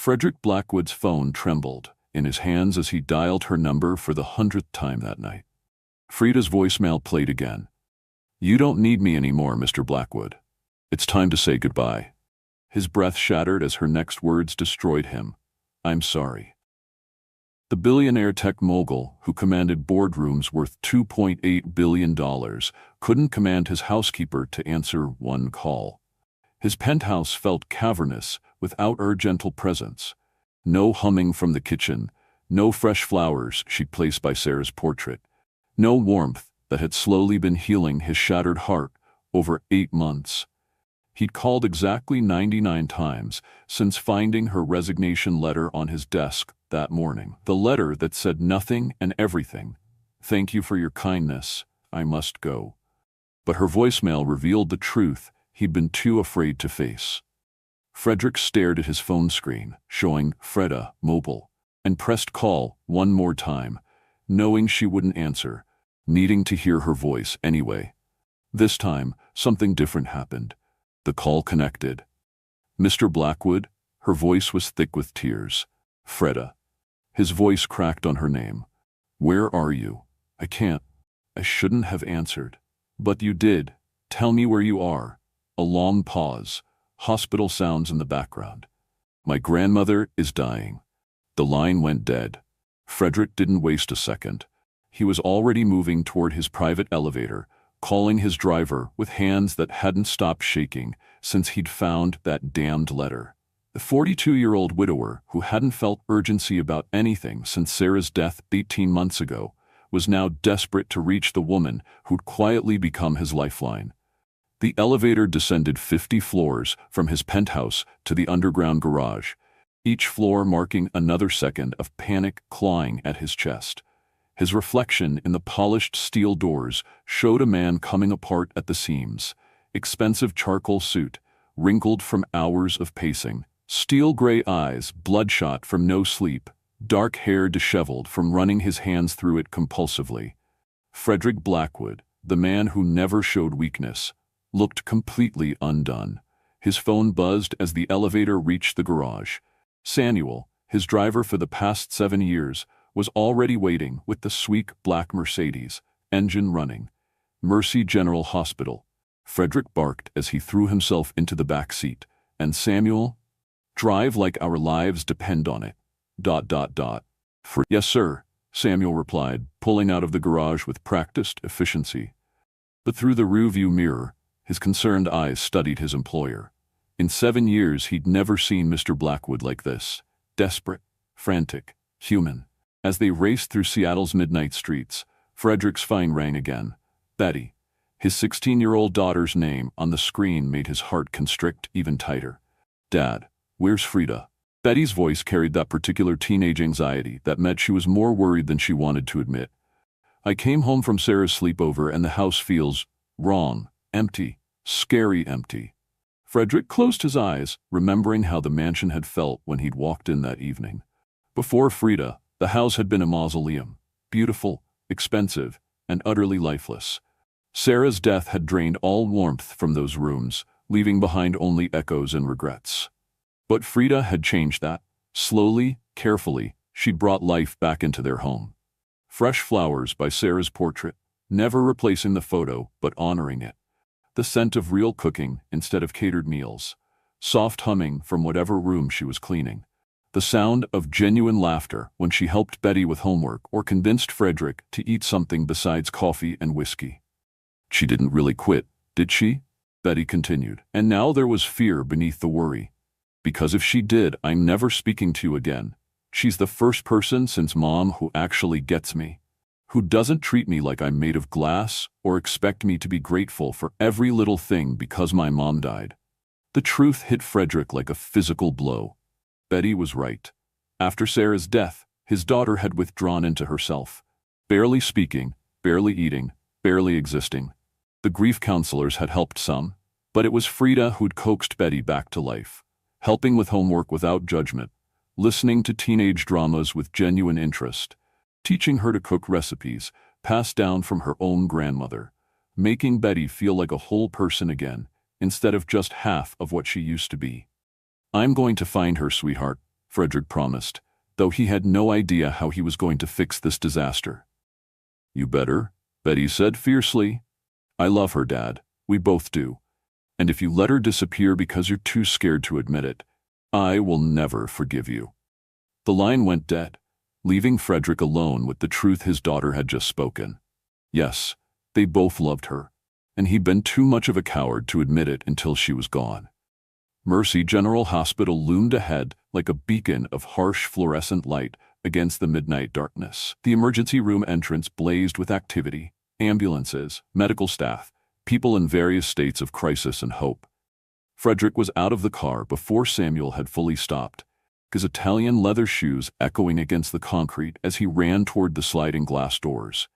Frederick Blackwood's phone trembled in his hands as he dialed her number for the 100th time that night. Frida's voicemail played again. "You don't need me anymore, Mr. Blackwood. It's time to say goodbye." His breath shattered as her next words destroyed him. "I'm sorry." The billionaire tech mogul, who commanded boardrooms worth $2.8 billion, couldn't command his housekeeper to answer one call. His penthouse felt cavernous without her gentle presence. No humming from the kitchen, no fresh flowers she'd placed by Sarah's portrait, no warmth that had slowly been healing his shattered heart over 8 months. He'd called exactly 99 times since finding her resignation letter on his desk that morning. The letter that said nothing and everything. "Thank you for your kindness. I must go." But her voicemail revealed the truth he'd been too afraid to face. Frederick stared at his phone screen, showing Freda mobile, and pressed call one more time, knowing she wouldn't answer, needing to hear her voice anyway. This time, something different happened. The call connected. "Mr. Blackwood?" Her voice was thick with tears. "Freda." His voice cracked on her name. "Where are you? I can't. I shouldn't have answered. But you did. Tell me where you are." A long pause. Hospital sounds in the background. "My grandmother is dying." The line went dead. Frederick didn't waste a second. He was already moving toward his private elevator, calling his driver with hands that hadn't stopped shaking since he'd found that damned letter. The 42-year-old widower, who hadn't felt urgency about anything since Sarah's death 18 months ago, was now desperate to reach the woman who'd quietly become his lifeline. The elevator descended 50 floors from his penthouse to the underground garage, each floor marking another second of panic clawing at his chest. His reflection in the polished steel doors showed a man coming apart at the seams. Expensive charcoal suit, wrinkled from hours of pacing, steel gray eyes bloodshot from no sleep, dark hair disheveled from running his hands through it compulsively. Frederick Blackwood, the man who never showed weakness, looked completely undone. His phone buzzed as the elevator reached the garage. Samuel, his driver for the past 7 years, was already waiting with the sleek black Mercedes, engine running. "Mercy General Hospital." Frederick barked as he threw himself into the back seat. "And Samuel? Drive like our lives depend on it. ... "Yes, sir," Samuel replied, pulling out of the garage with practiced efficiency. But through the rearview mirror, his concerned eyes studied his employer. In 7 years, he'd never seen Mr. Blackwood like this. Desperate, frantic, human. As they raced through Seattle's midnight streets, Frederick's phone rang again. Betty. His 16-year-old daughter's name on the screen made his heart constrict even tighter. "Dad, where's Frida?" Betty's voice carried that particular teenage anxiety that meant she was more worried than she wanted to admit. "I came home from Sarah's sleepover and the house feels wrong, empty, scary empty." Frederick closed his eyes, remembering how the mansion had felt when he'd walked in that evening. Before Frida, the house had been a mausoleum, beautiful, expensive, and utterly lifeless. Sarah's death had drained all warmth from those rooms, leaving behind only echoes and regrets. But Frida had changed that. Slowly, carefully, she'd brought life back into their home. Fresh flowers by Sarah's portrait, never replacing the photo but honoring it. The scent of real cooking instead of catered meals. Soft humming from whatever room she was cleaning. The sound of genuine laughter when she helped Betty with homework or convinced Frederick to eat something besides coffee and whiskey. "She didn't really quit, did she?" Betty continued. And now there was fear beneath the worry. "Because if she did, I'm never speaking to you again. She's the first person since Mom who actually gets me. Who doesn't treat me like I'm made of glass or expect me to be grateful for every little thing because my mom died." The truth hit Frederick like a physical blow. Betty was right. After Sarah's death, his daughter had withdrawn into herself. Barely speaking, barely eating, barely existing. The grief counselors had helped some, but it was Frida who'd coaxed Betty back to life. Helping with homework without judgment, listening to teenage dramas with genuine interest, teaching her to cook recipes passed down from her own grandmother, making Betty feel like a whole person again, instead of just half of what she used to be. "I'm going to find her, sweetheart," Frederick promised, though he had no idea how he was going to fix this disaster. You better, Betty said fiercely. I love her, Dad. We both do. And if you let her disappear because you're too scared to admit it, I will never forgive you. The line went dead, leaving Frederick alone with the truth his daughter had just spoken. Yes, they both loved her, and he'd been too much of a coward to admit it until she was gone. Mercy General Hospital loomed ahead like a beacon of harsh fluorescent light against the midnight darkness. The emergency room entrance blazed with activity, ambulances, medical staff, people in various states of crisis and hope. Frederick was out of the car before Samuel had fully stopped, his Italian leather shoes echoing against the concrete as he ran toward the sliding glass doors.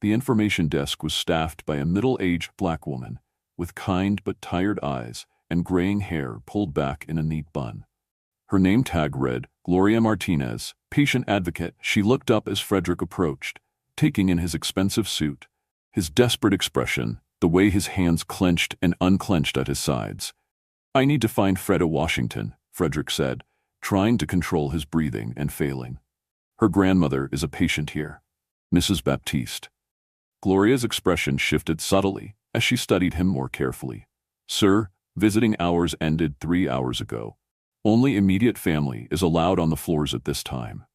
The information desk was staffed by a middle-aged black woman, with kind but tired eyes and graying hair pulled back in a neat bun. Her name tag read, Gloria Martinez, patient advocate. She looked up as Frederick approached, taking in his expensive suit, his desperate expression, the way his hands clenched and unclenched at his sides. I need to find Freda Washington, Frederick said, trying to control his breathing and failing. Her grandmother is a patient here, Mrs. Baptiste. Gloria's expression shifted subtly as she studied him more carefully. Sir, visiting hours ended 3 hours ago. Only immediate family is allowed on the floors at this time.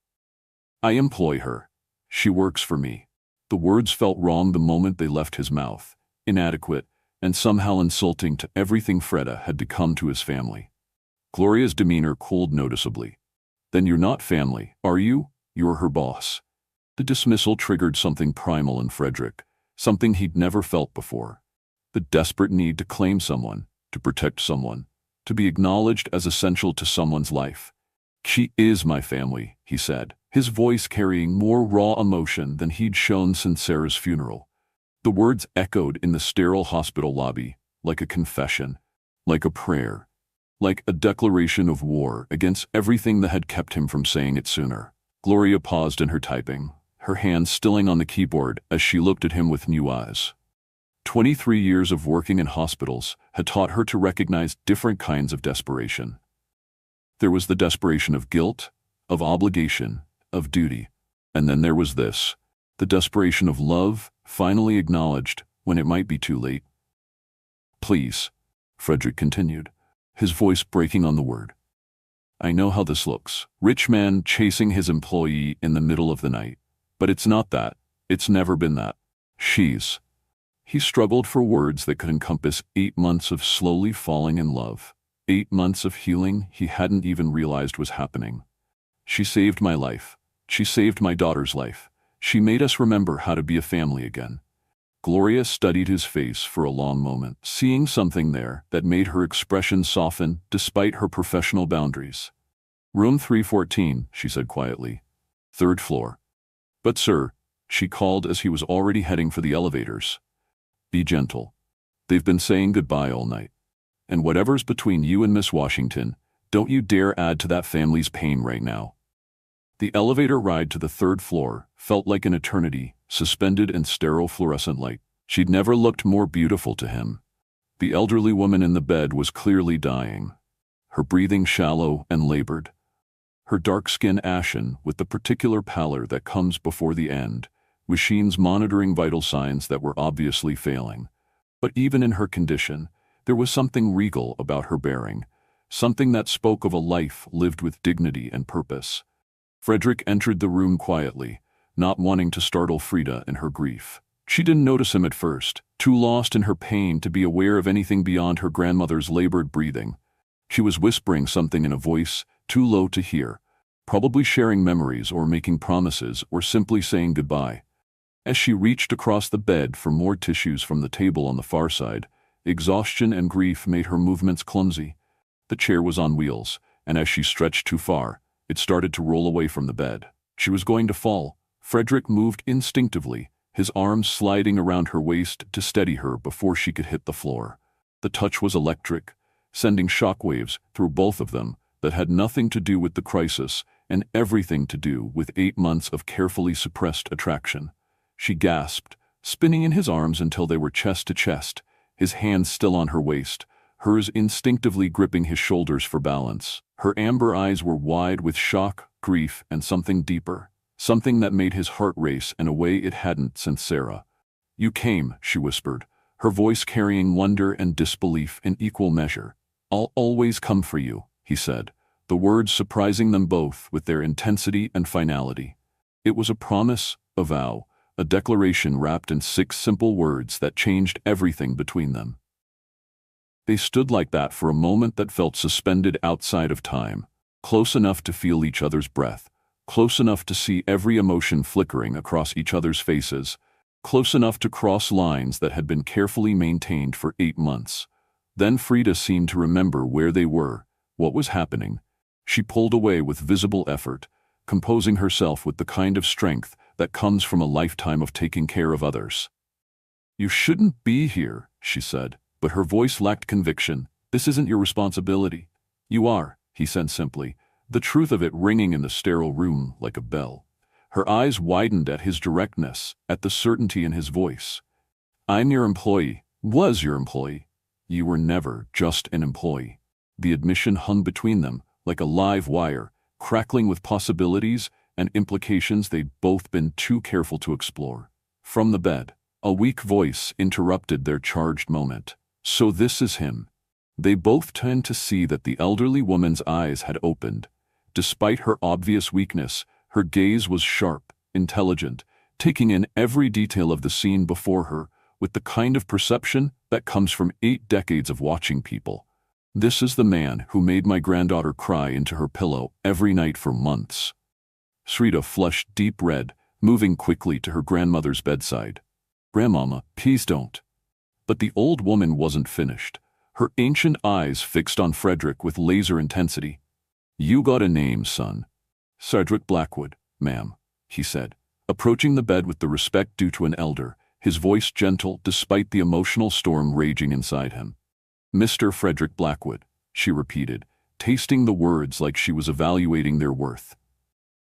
I employ her. She works for me. The words felt wrong the moment they left his mouth, inadequate, and somehow insulting to everything Freda had become to his family. Gloria's demeanor cooled noticeably. Then you're not family, are you? You're her boss. The dismissal triggered something primal in Frederick, something he'd never felt before. The desperate need to claim someone, to protect someone, to be acknowledged as essential to someone's life. She is my family, he said, his voice carrying more raw emotion than he'd shown since Sarah's funeral. The words echoed in the sterile hospital lobby, like a confession, like a prayer, like a declaration of war against everything that had kept him from saying it sooner. Gloria paused in her typing, her hands stilling on the keyboard as she looked at him with new eyes. 23 years of working in hospitals had taught her to recognize different kinds of desperation. There was the desperation of guilt, of obligation, of duty, and then there was this, the desperation of love, finally acknowledged when it might be too late. Please, Frederick continued, his voice breaking on the word. I know how this looks. Rich man chasing his employee in the middle of the night. But it's not that. It's never been that. She's. He struggled for words that could encompass 8 months of slowly falling in love. 8 months of healing he hadn't even realized was happening. She saved my life. She saved my daughter's life. She made us remember how to be a family again. Gloria studied his face for a long moment, seeing something there that made her expression soften despite her professional boundaries. Room 314, she said quietly. 3rd floor. But sir, she called as he was already heading for the elevators. Be gentle. They've been saying goodbye all night. And whatever's between you and Miss Washington, don't you dare add to that family's pain right now. The elevator ride to the 3rd floor felt like an eternity, suspended in sterile fluorescent light. She'd never looked more beautiful to him. The elderly woman in the bed was clearly dying, her breathing shallow and labored, her dark skin ashen with the particular pallor that comes before the end, machines monitoring vital signs that were obviously failing. But even in her condition, there was something regal about her bearing, something that spoke of a life lived with dignity and purpose. Frederick entered the room quietly, not wanting to startle Freda in her grief. She didn't notice him at first, too lost in her pain to be aware of anything beyond her grandmother's labored breathing. She was whispering something in a voice too low to hear, probably sharing memories or making promises or simply saying goodbye. As she reached across the bed for more tissues from the table on the far side, exhaustion and grief made her movements clumsy. The chair was on wheels, and as she stretched too far, it started to roll away from the bed. She was going to fall. Frederick moved instinctively, his arms sliding around her waist to steady her before she could hit the floor. The touch was electric, sending shockwaves through both of them that had nothing to do with the crisis and everything to do with 8 months of carefully suppressed attraction. She gasped, spinning in his arms until they were chest to chest, his hands still on her waist, hers instinctively gripping his shoulders for balance. Her amber eyes were wide with shock, grief, and something deeper, something that made his heart race in a way it hadn't since Sarah. "You came," she whispered, her voice carrying wonder and disbelief in equal measure. "I'll always come for you," he said, the words surprising them both with their intensity and finality. It was a promise, a vow, a declaration wrapped in 6 simple words that changed everything between them. They stood like that for a moment that felt suspended outside of time, close enough to feel each other's breath, close enough to see every emotion flickering across each other's faces, close enough to cross lines that had been carefully maintained for 8 months. Then Frida seemed to remember where they were, what was happening. She pulled away with visible effort, composing herself with the kind of strength that comes from a lifetime of taking care of others. "You shouldn't be here," she said, but her voice lacked conviction. "This isn't your responsibility." "You are," he said simply, the truth of it ringing in the sterile room like a bell. Her eyes widened at his directness, at the certainty in his voice. "I'm your employee, was your employee. You were never just an employee." The admission hung between them, like a live wire, crackling with possibilities and implications they'd both been too careful to explore. From the bed, a weak voice interrupted their charged moment. "So this is him." They both turned to see that the elderly woman's eyes had opened. Despite her obvious weakness, her gaze was sharp, intelligent, taking in every detail of the scene before her, with the kind of perception that comes from 8 decades of watching people. "This is the man who made my granddaughter cry into her pillow every night for months." Frida flushed deep red, moving quickly to her grandmother's bedside. "Grandmama, please don't." But the old woman wasn't finished, her ancient eyes fixed on Frederick with laser intensity. "You got a name, son." "Cedric Blackwood, ma'am," he said, approaching the bed with the respect due to an elder, his voice gentle despite the emotional storm raging inside him. "Mr. Frederick Blackwood," she repeated, tasting the words like she was evaluating their worth.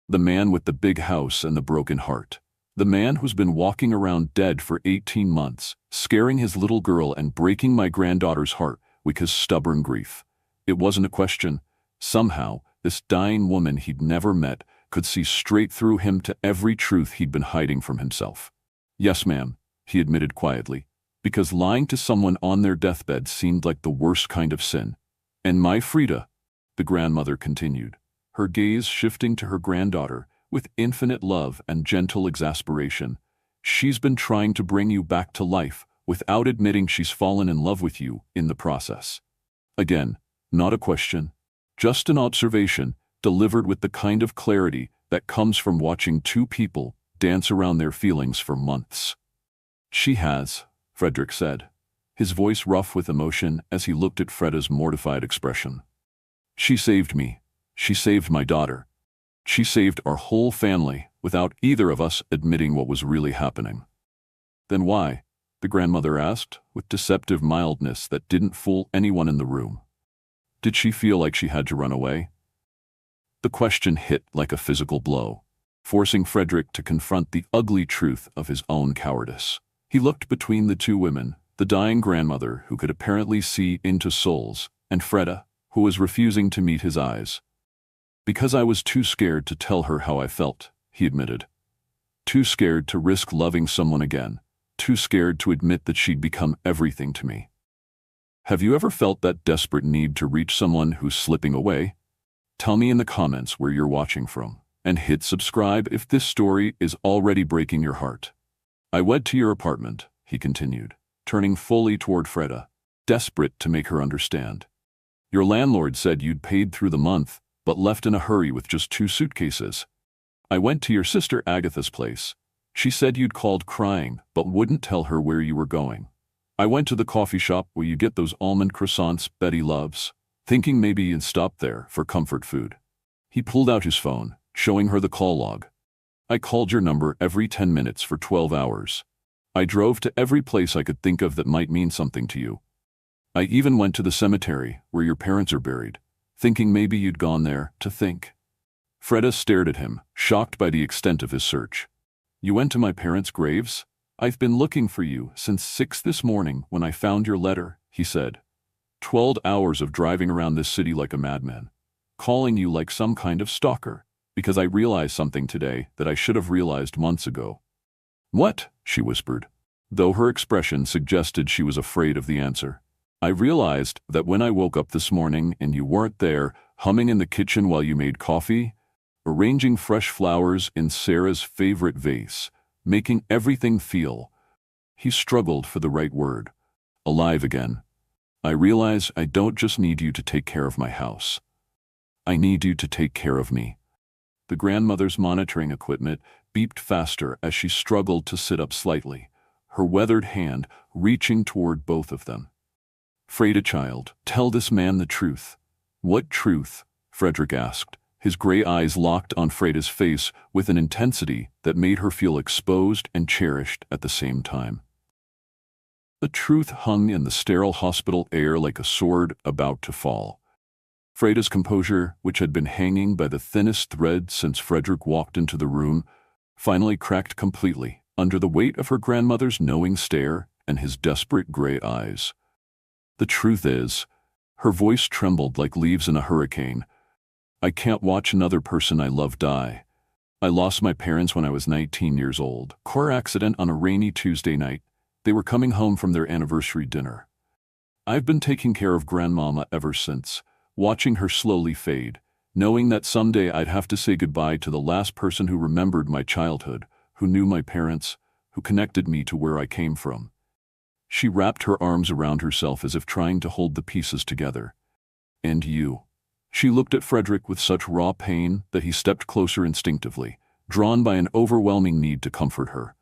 "The man with the big house and the broken heart. The man who's been walking around dead for 18 months, scaring his little girl and breaking my granddaughter's heart with his stubborn grief." It wasn't a question. Somehow, this dying woman he'd never met could see straight through him to every truth he'd been hiding from himself. "Yes, ma'am," he admitted quietly, because lying to someone on their deathbed seemed like the worst kind of sin. "And my Frida," the grandmother continued, her gaze shifting to her granddaughter with infinite love and gentle exasperation, "she's been trying to bring you back to life without admitting she's fallen in love with you in the process." Again, not a question, just an observation delivered with the kind of clarity that comes from watching 2 people dance around their feelings for months. "She has," Frederick said, his voice rough with emotion as he looked at Freda's mortified expression. "She saved me. She saved my daughter. She saved our whole family without either of us admitting what was really happening." "Then why?" the grandmother asked, with deceptive mildness that didn't fool anyone in the room. "Did she feel like she had to run away?" The question hit like a physical blow, forcing Frederick to confront the ugly truth of his own cowardice. He looked between the 2 women, the dying grandmother who could apparently see into souls, and Freda, who was refusing to meet his eyes. "Because I was too scared to tell her how I felt," he admitted. "Too scared to risk loving someone again. Too scared to admit that she'd become everything to me." Have you ever felt that desperate need to reach someone who's slipping away? Tell me in the comments where you're watching from, and hit subscribe if this story is already breaking your heart. "I went to your apartment," he continued, turning fully toward Freda, desperate to make her understand. "Your landlord said you'd paid through the month, but left in a hurry with just 2 suitcases. I went to your sister Agatha's place. She said you'd called crying, but wouldn't tell her where you were going. I went to the coffee shop where you get those almond croissants Betty loves, thinking maybe you'd stop there for comfort food." He pulled out his phone, showing her the call log. "I called your number every 10 minutes for 12 hours. I drove to every place I could think of that might mean something to you. I even went to the cemetery where your parents are buried, thinking maybe you'd gone there to think." Freda stared at him, shocked by the extent of his search. "You went to my parents' graves? I've been looking for you since 6 this morning when I found your letter," he said. 12 hours of driving around this city like a madman, calling you like some kind of stalker, because I realized something today that I should have realized months ago." "What?" she whispered, though her expression suggested she was afraid of the answer. "I realized that when I woke up this morning and you weren't there, humming in the kitchen while you made coffee, arranging fresh flowers in Sarah's favorite vase, making everything feel—" he struggled for the right word— "alive again. I realize I don't just need you to take care of my house. I need you to take care of me." The grandmother's monitoring equipment beeped faster as she struggled to sit up slightly, her weathered hand reaching toward both of them. "Freda, child, tell this man the truth." "What truth?" Frederick asked, his gray eyes locked on Freda's face with an intensity that made her feel exposed and cherished at the same time. The truth hung in the sterile hospital air like a sword about to fall. Freda's composure, which had been hanging by the thinnest thread since Frederick walked into the room, finally cracked completely under the weight of her grandmother's knowing stare and his desperate gray eyes. "The truth is," her voice trembled like leaves in a hurricane, "I can't watch another person I love die. I lost my parents when I was 19 years old. Car accident on a rainy Tuesday night. They were coming home from their anniversary dinner. I've been taking care of Grandmama ever since, watching her slowly fade, knowing that someday I'd have to say goodbye to the last person who remembered my childhood, who knew my parents, who connected me to where I came from." She wrapped her arms around herself as if trying to hold the pieces together. "And you." She looked at Frederick with such raw pain that he stepped closer instinctively, drawn by an overwhelming need to comfort her.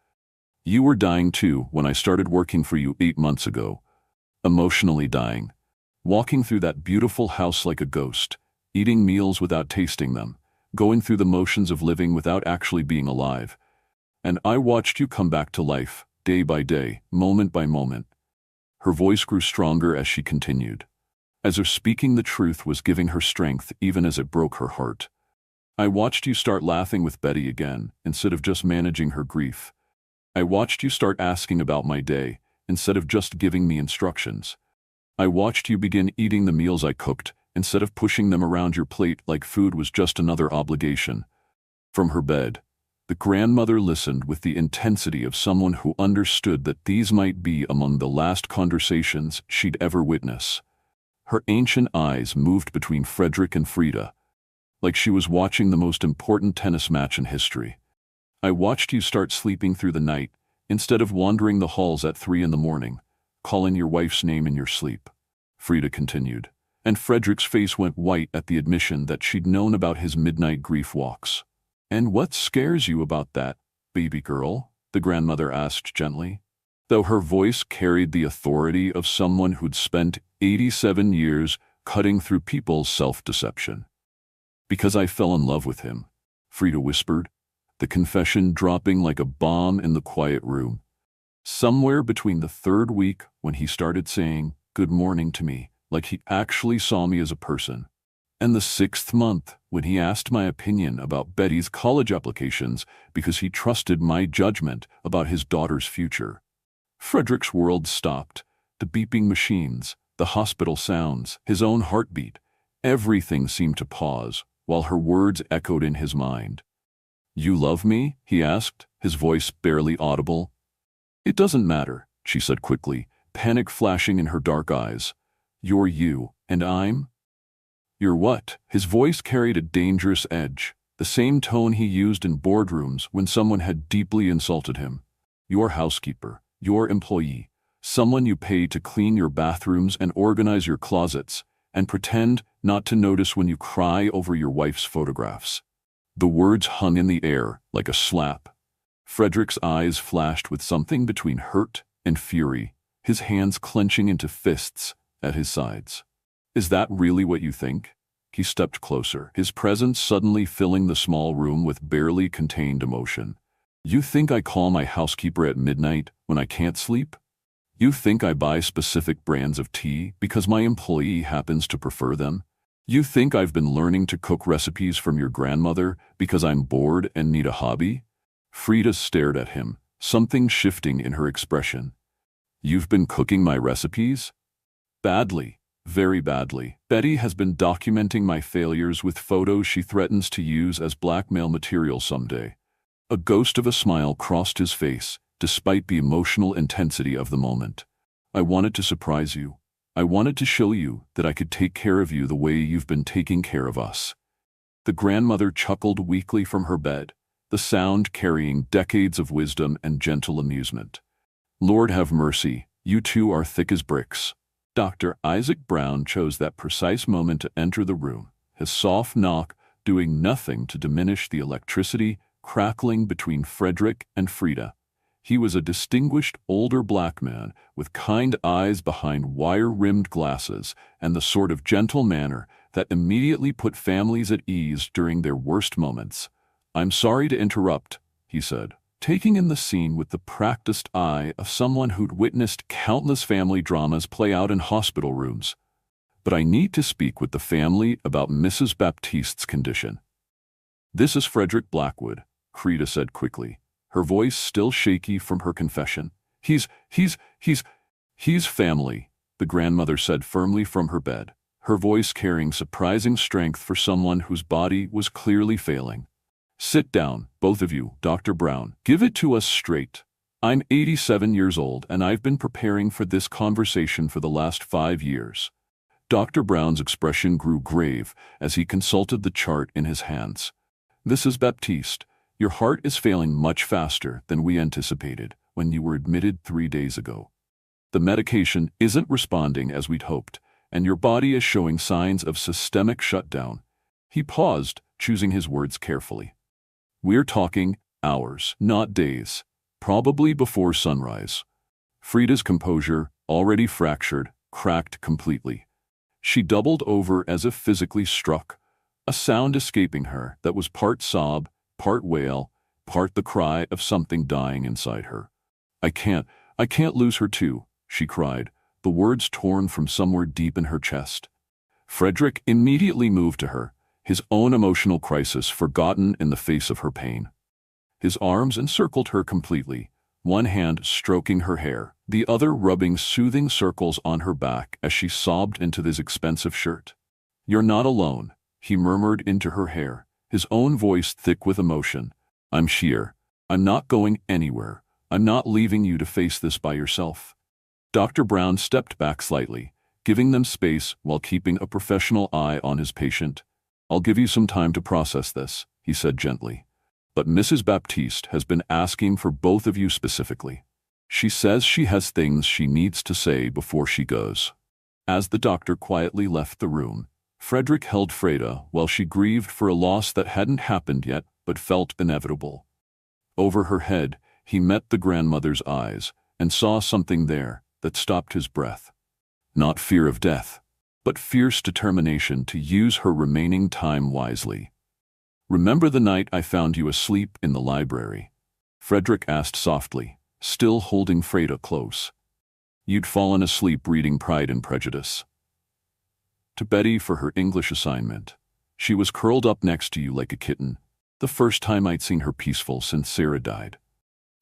"You were dying too when I started working for you 8 months ago. Emotionally dying. Walking through that beautiful house like a ghost, eating meals without tasting them, going through the motions of living without actually being alive. And I watched you come back to life, day by day, moment by moment." Her voice grew stronger as she continued, as if speaking the truth was giving her strength even as it broke her heart. "I watched you start laughing with Betty again, instead of just managing her grief. I watched you start asking about my day, instead of just giving me instructions. I watched you begin eating the meals I cooked, instead of pushing them around your plate like food was just another obligation." From her bed, the grandmother listened with the intensity of someone who understood that these might be among the last conversations she'd ever witness. Her ancient eyes moved between Frederick and Freda, like she was watching the most important tennis match in history. "I watched you start sleeping through the night, instead of wandering the halls at 3 a.m, calling your wife's name in your sleep," Freda continued, and Frederick's face went white at the admission that she'd known about his midnight grief walks. "And what scares you about that, baby girl?" the grandmother asked gently, though her voice carried the authority of someone who'd spent 87 years cutting through people's self-deception. "Because I fell in love with him," Freda whispered, the confession dropping like a bomb in the quiet room. "Somewhere between the 3rd week when he started saying good morning to me, like he actually saw me as a person, and the 6th month when he asked my opinion about Betty's college applications because he trusted my judgment about his daughter's future." Frederick's world stopped. The beeping machines, the hospital sounds, his own heartbeat, everything seemed to pause while her words echoed in his mind. "You love me?" he asked, his voice barely audible. "It doesn't matter," she said quickly, panic flashing in her dark eyes. "You're you, and I'm—" "You're what?" His voice carried a dangerous edge, the same tone he used in boardrooms when someone had deeply insulted him. "Your housekeeper, your employee, someone you pay to clean your bathrooms and organize your closets, and pretend not to notice when you cry over your wife's photographs." The words hung in the air like a slap. Frederick's eyes flashed with something between hurt and fury, his hands clenching into fists at his sides. "Is that really what you think?" He stepped closer, his presence suddenly filling the small room with barely contained emotion. "You think I call my housekeeper at midnight when I can't sleep? You think I buy specific brands of tea because my employee happens to prefer them? You think I've been learning to cook recipes from your grandmother because I'm bored and need a hobby?" Freda stared at him, something shifting in her expression. "You've been cooking my recipes? Badly. Very badly. Betty has been documenting my failures with photos she threatens to use as blackmail material someday. A ghost of a smile crossed his face, despite the emotional intensity of the moment. I wanted to surprise you. I wanted to show you that I could take care of you the way you've been taking care of us. The grandmother chuckled weakly from her bed, the sound carrying decades of wisdom and gentle amusement. Lord have mercy, you two are thick as bricks. Dr. Isaac Brown chose that precise moment to enter the room, his soft knock doing nothing to diminish the electricity crackling between Frederick and Frida. He was a distinguished older black man with kind eyes behind wire-rimmed glasses and the sort of gentle manner that immediately put families at ease during their worst moments. "I'm sorry to interrupt," he said, taking in the scene with the practiced eye of someone who'd witnessed countless family dramas play out in hospital rooms. "But I need to speak with the family about Mrs. Baptiste's condition." "This is Frederick Blackwood," Frida said quickly, her voice still shaky from her confession. He's family," the grandmother said firmly from her bed, her voice carrying surprising strength for someone whose body was clearly failing. "Sit down, both of you, Dr. Brown. Give it to us straight. I'm 87 years old and I've been preparing for this conversation for the last 5 years. Dr. Brown's expression grew grave as he consulted the chart in his hands. "Mrs. Baptiste, your heart is failing much faster than we anticipated when you were admitted 3 days ago. The medication isn't responding as we'd hoped, and your body is showing signs of systemic shutdown." He paused, choosing his words carefully. "We're talking hours, not days, probably before sunrise." Frida's composure, already fractured, cracked completely. She doubled over as if physically struck, a sound escaping her that was part sob, part wail, part the cry of something dying inside her. I can't lose her too," she cried, the words torn from somewhere deep in her chest. Frederick immediately moved to her, his own emotional crisis forgotten in the face of her pain. His arms encircled her completely, one hand stroking her hair, the other rubbing soothing circles on her back as she sobbed into his expensive shirt. "You're not alone," he murmured into her hair, his own voice thick with emotion. "I'm here. I'm not going anywhere. I'm not leaving you to face this by yourself." Dr. Brown stepped back slightly, giving them space while keeping a professional eye on his patient. "I'll give you some time to process this," he said gently. "But Mrs. Baptiste has been asking for both of you specifically. She says she has things she needs to say before she goes." As the doctor quietly left the room, Frederick held Frida while she grieved for a loss that hadn't happened yet but felt inevitable. Over her head, he met the grandmother's eyes and saw something there that stopped his breath. Not fear of death, but fierce determination to use her remaining time wisely. "Remember the night I found you asleep in the library?" Frederick asked softly, still holding Frida close. "You'd fallen asleep reading Pride and Prejudice. To Betty for her English assignment. She was curled up next to you like a kitten, the first time I'd seen her peaceful since Sarah died."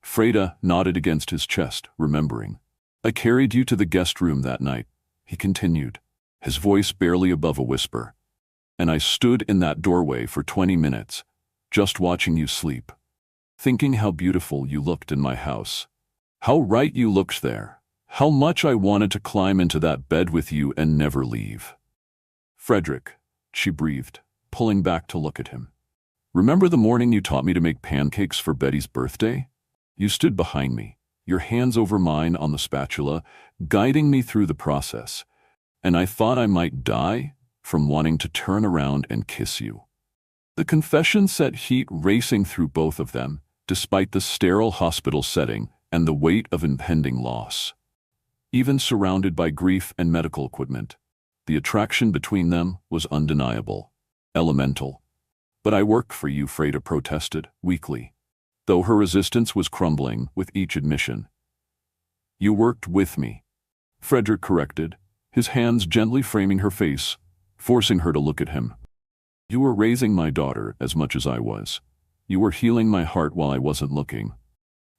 Frida nodded against his chest, remembering. "I carried you to the guest room that night," he continued, his voice barely above a whisper. "And I stood in that doorway for 20 minutes, just watching you sleep, thinking how beautiful you looked in my house, how right you looked there, how much I wanted to climb into that bed with you and never leave." "Frederick," she breathed, pulling back to look at him. "Remember the morning you taught me to make pancakes for Betty's birthday? You stood behind me, your hands over mine on the spatula, guiding me through the process, and I thought I might die from wanting to turn around and kiss you." The confession set heat racing through both of them, despite the sterile hospital setting and the weight of impending loss. Even surrounded by grief and medical equipment, the attraction between them was undeniable, elemental. "But I work for you," Frida protested, weakly, though her resistance was crumbling with each admission. "You worked with me," Frederick corrected, his hands gently framing her face, forcing her to look at him. "You were raising my daughter as much as I was. You were healing my heart while I wasn't looking.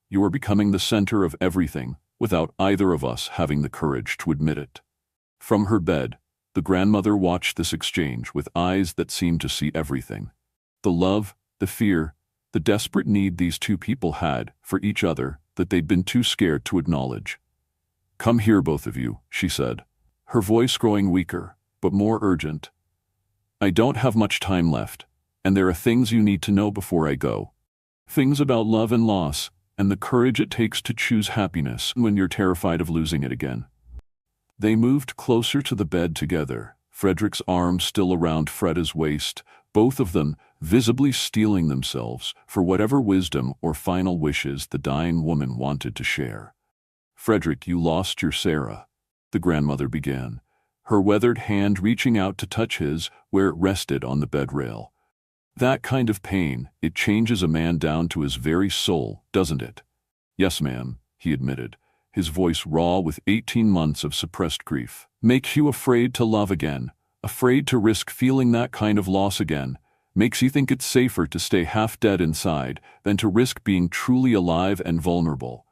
You were becoming the center of everything, without either of us having the courage to admit it." From her bed, The grandmother watched this exchange with eyes that seemed to see everything. The love, the fear, the desperate need these two people had for each other that they'd been too scared to acknowledge. "Come here, both of you," she said, her voice growing weaker, but more urgent. "I don't have much time left, and there are things you need to know before I go. Things about love and loss, and the courage it takes to choose happiness when you're terrified of losing it again." They moved closer to the bed together, Frederick's arm still around Freda's waist, both of them visibly steeling themselves for whatever wisdom or final wishes the dying woman wanted to share. "Frederick, you lost your Sarah," the grandmother began, her weathered hand reaching out to touch his where it rested on the bed rail. "That kind of pain, it changes a man down to his very soul, doesn't it?" "Yes, ma'am," he admitted, his voice raw with 18 months of suppressed grief. "Makes you afraid to love again, afraid to risk feeling that kind of loss again. Makes you think it's safer to stay half dead inside than to risk being truly alive and vulnerable."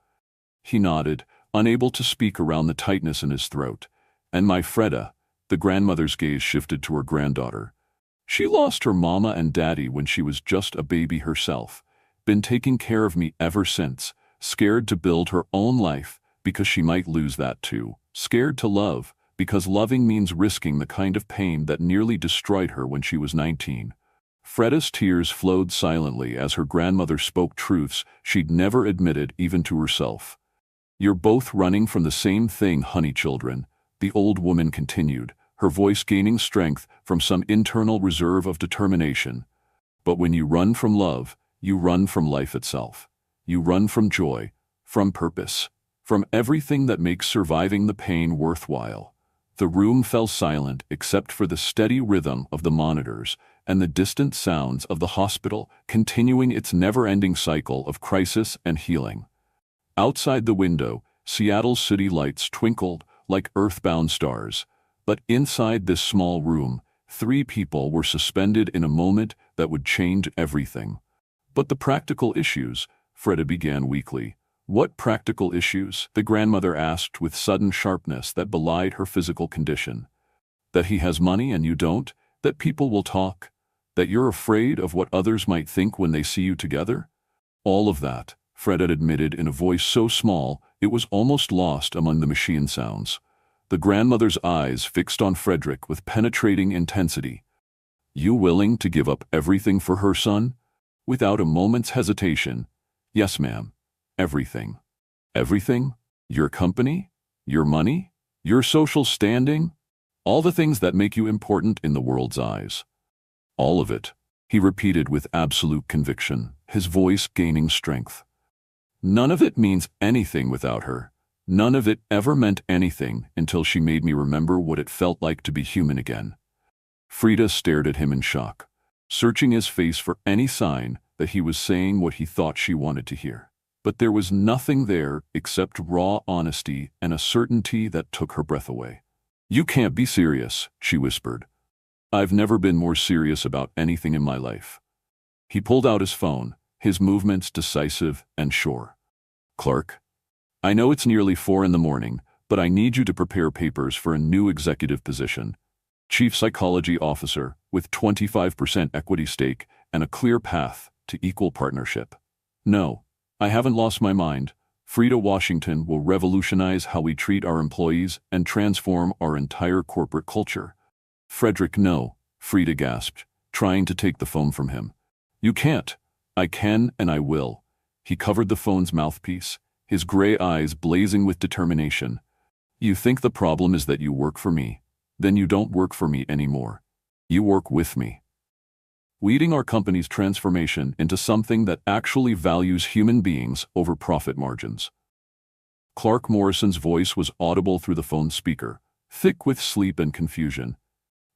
He nodded, unable to speak around the tightness in his throat. "And my Freda," the grandmother's gaze shifted to her granddaughter. "She lost her mama and daddy when she was just a baby herself. Been taking care of me ever since, scared to build her own life because she might lose that too. Scared to love, because loving means risking the kind of pain that nearly destroyed her when she was 19. Freda's tears flowed silently as her grandmother spoke truths she'd never admitted even to herself. "You're both running from the same thing, honey children," the old woman continued, her voice gaining strength from some internal reserve of determination. "But when you run from love, you run from life itself. You run from joy, from purpose, from everything that makes surviving the pain worthwhile." The room fell silent except for the steady rhythm of the monitors and the distant sounds of the hospital continuing its never-ending cycle of crisis and healing. Outside the window, Seattle's city lights twinkled like earthbound stars, but inside this small room, 3 people were suspended in a moment that would change everything. "But the practical issues," Freda began weakly. "What practical issues?" the grandmother asked with sudden sharpness that belied her physical condition. "That he has money and you don't? That people will talk? That you're afraid of what others might think when they see you together?" "All of that," Freda admitted in a voice so small it was almost lost among the machine sounds. The grandmother's eyes fixed on Frederick with penetrating intensity. "You willing to give up everything for her, son?" Without a moment's hesitation. "Yes, ma'am. Everything." "Everything? Your company? Your money? Your social standing? All the things that make you important in the world's eyes?" "All of it," he repeated with absolute conviction, his voice gaining strength. "None of it means anything without her. None of it ever meant anything until she made me remember what it felt like to be human again." Freda stared at him in shock, searching his face for any sign that he was saying what he thought she wanted to hear. But there was nothing there except raw honesty and a certainty that took her breath away. "You can't be serious," she whispered. "I've never been more serious about anything in my life." He pulled out his phone, his movements decisive and sure. "Clark, I know it's nearly 4 in the morning, but I need you to prepare papers for a new executive position. Chief Psychology Officer with 25% equity stake and a clear path to equal partnership. No, I haven't lost my mind. Freda Washington will revolutionize how we treat our employees and transform our entire corporate culture." "Frederick, no," Freda gasped, trying to take the phone from him. "You can't." "I can and I will." He covered the phone's mouthpiece, his gray eyes blazing with determination. "You think the problem is that you work for me? Then you don't work for me anymore. You work with me. Leading our company's transformation into something that actually values human beings over profit margins." Clark Morrison's voice was audible through the phone speaker, thick with sleep and confusion.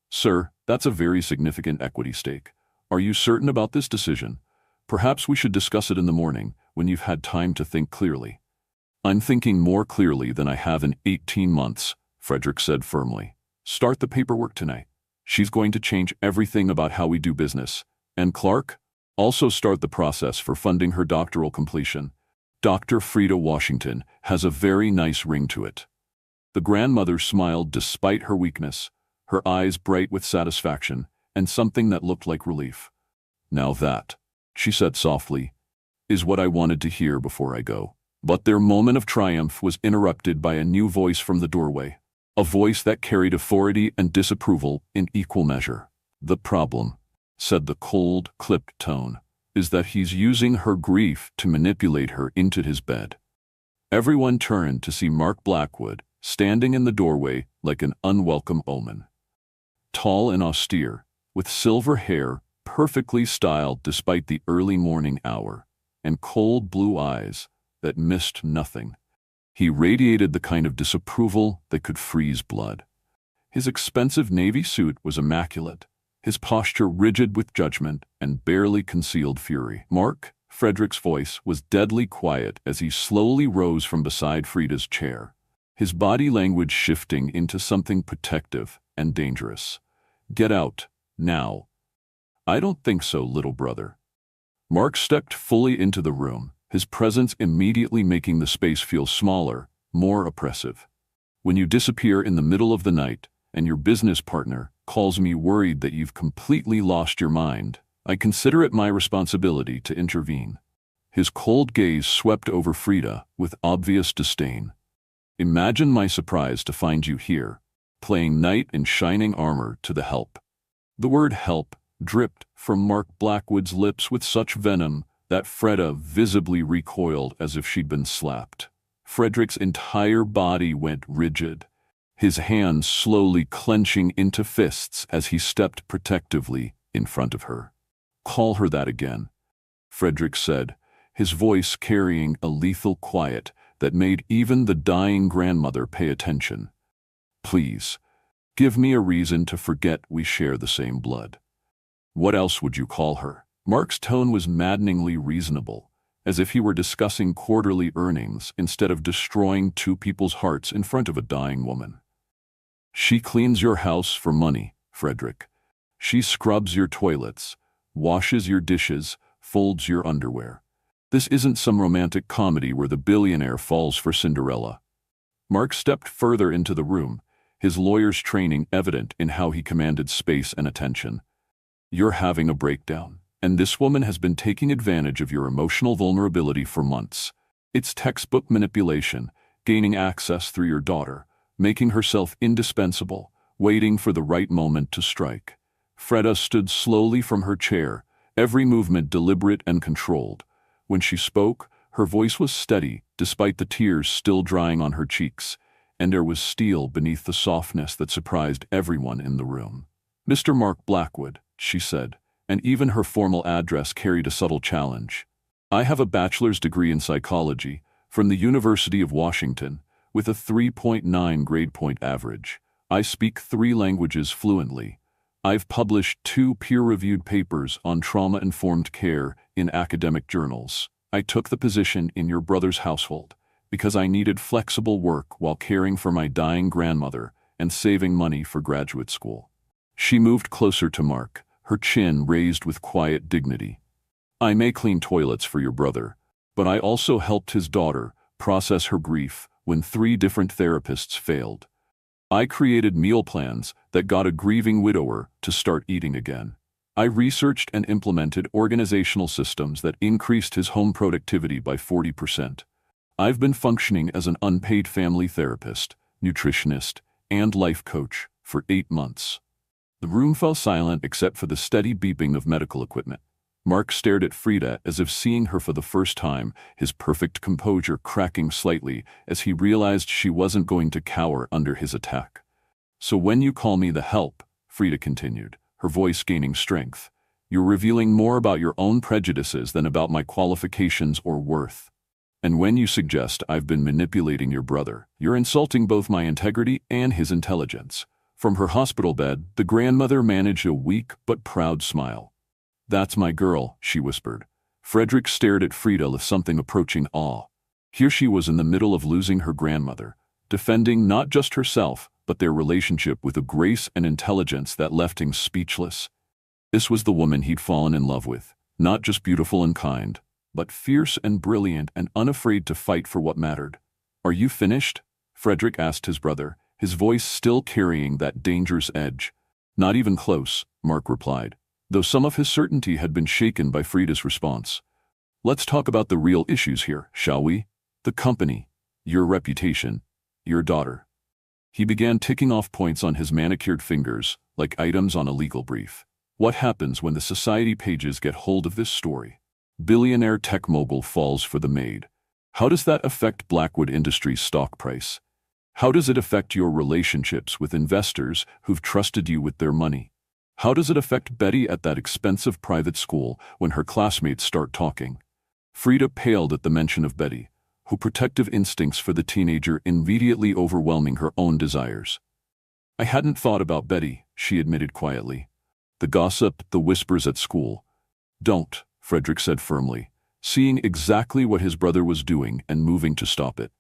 "Sir, that's a very significant equity stake. Are you certain about this decision? Perhaps we should discuss it in the morning, when you've had time to think clearly." "I'm thinking more clearly than I have in 18 months, Frederick said firmly. "Start the paperwork tonight. She's going to change everything about how we do business. And Clark, also start the process for funding her doctoral completion. Dr. Freda Washington has a very nice ring to it." The grandmother smiled despite her weakness. her eyes bright with satisfaction and something that looked like relief. "Now that," she said softly, "is what I wanted to hear before I go." But their moment of triumph was interrupted by a new voice from the doorway, a voice that carried authority and disapproval in equal measure. "The problem," said the cold, clipped tone, "is that he's using her grief to manipulate her into his bed." Everyone turned to see Mark Blackwood, standing in the doorway like an unwelcome omen. Tall and austere, with silver hair perfectly styled despite the early morning hour, and cold blue eyes that missed nothing. He radiated the kind of disapproval that could freeze blood. His expensive navy suit was immaculate, his posture rigid with judgment and barely concealed fury. "Mark," Frederick's voice was deadly quiet as he slowly rose from beside Frida's chair, his body language shifting into something protective and dangerous. "Get out, now." "I don't think so, little brother." Mark stepped fully into the room, his presence immediately making the space feel smaller, more oppressive. "When you disappear in the middle of the night, and your business partner calls me worried that you've completely lost your mind, I consider it my responsibility to intervene." His cold gaze swept over Frida with obvious disdain. "Imagine my surprise to find you here, playing knight in shining armor to the help." The word help dripped from Mark Blackwood's lips with such venom that Freda visibly recoiled as if she'd been slapped. Frederick's entire body went rigid, his hands slowly clenching into fists as he stepped protectively in front of her. "Call her that again," Frederick said, his voice carrying a lethal quiet that made even the dying grandmother pay attention. "Please, give me a reason to forget we share the same blood." "What else would you call her?" Mark's tone was maddeningly reasonable, as if he were discussing quarterly earnings instead of destroying two people's hearts in front of a dying woman. "She cleans your house for money, Frederick. She scrubs your toilets, washes your dishes, folds your underwear. This isn't some romantic comedy where the billionaire falls for Cinderella." Mark stepped further into the room, his lawyer's training evident in how he commanded space and attention. "You're having a breakdown, and this woman has been taking advantage of your emotional vulnerability for months. It's textbook manipulation, gaining access through your daughter, making herself indispensable, waiting for the right moment to strike." Freda stood slowly from her chair, every movement deliberate and controlled. When she spoke, her voice was steady despite the tears still drying on her cheeks, and there was steel beneath the softness that surprised everyone in the room. "Mr. Mark Blackwood," she said, and even her formal address carried a subtle challenge. "I have a bachelor's degree in psychology from the University of Washington with a 3.9 grade point average. I speak 3 languages fluently. I've published 2 peer-reviewed papers on trauma-informed care in academic journals. I took the position in your brother's household because I needed flexible work while caring for my dying grandmother and saving money for graduate school." She moved closer to Mark, her chin raised with quiet dignity. "I may clean toilets for your brother, but I also helped his daughter process her grief when 3 different therapists failed. I created meal plans that got a grieving widower to start eating again. I researched and implemented organizational systems that increased his home productivity by 40%. I've been functioning as an unpaid family therapist, nutritionist, and life coach for 8 months." The room fell silent except for the steady beeping of medical equipment. Mark stared at Frida as if seeing her for the first time, his perfect composure cracking slightly as he realized she wasn't going to cower under his attack. "So when you call me the help," Frida continued, her voice gaining strength, "you're revealing more about your own prejudices than about my qualifications or worth. And when you suggest I've been manipulating your brother, you're insulting both my integrity and his intelligence." From her hospital bed, the grandmother managed a weak but proud smile. "That's my girl," she whispered. Frederick stared at Frida with something approaching awe. Here she was in the middle of losing her grandmother, defending not just herself, but their relationship with a grace and intelligence that left him speechless. This was the woman he'd fallen in love with, not just beautiful and kind, but fierce and brilliant and unafraid to fight for what mattered. "Are you finished?" Frederick asked his brother, his voice still carrying that dangerous edge. Not even close, Mark replied, though some of his certainty had been shaken by Frida's response. Let's talk about the real issues here, shall we? The company, your reputation, your daughter. He began ticking off points on his manicured fingers, like items on a legal brief. What happens when the society pages get hold of this story? Billionaire tech mogul falls for the Maid. How does that affect Blackwood Industries' stock price? How does it affect your relationships with investors who've trusted you with their money? How does it affect Betty at that expensive private school when her classmates start talking? Frida paled at the mention of Betty, her protective instincts for the teenager immediately overwhelming her own desires. I hadn't thought about Betty, she admitted quietly. The gossip, the whispers at school. Don't, Frederick said firmly, seeing exactly what his brother was doing and moving to stop it.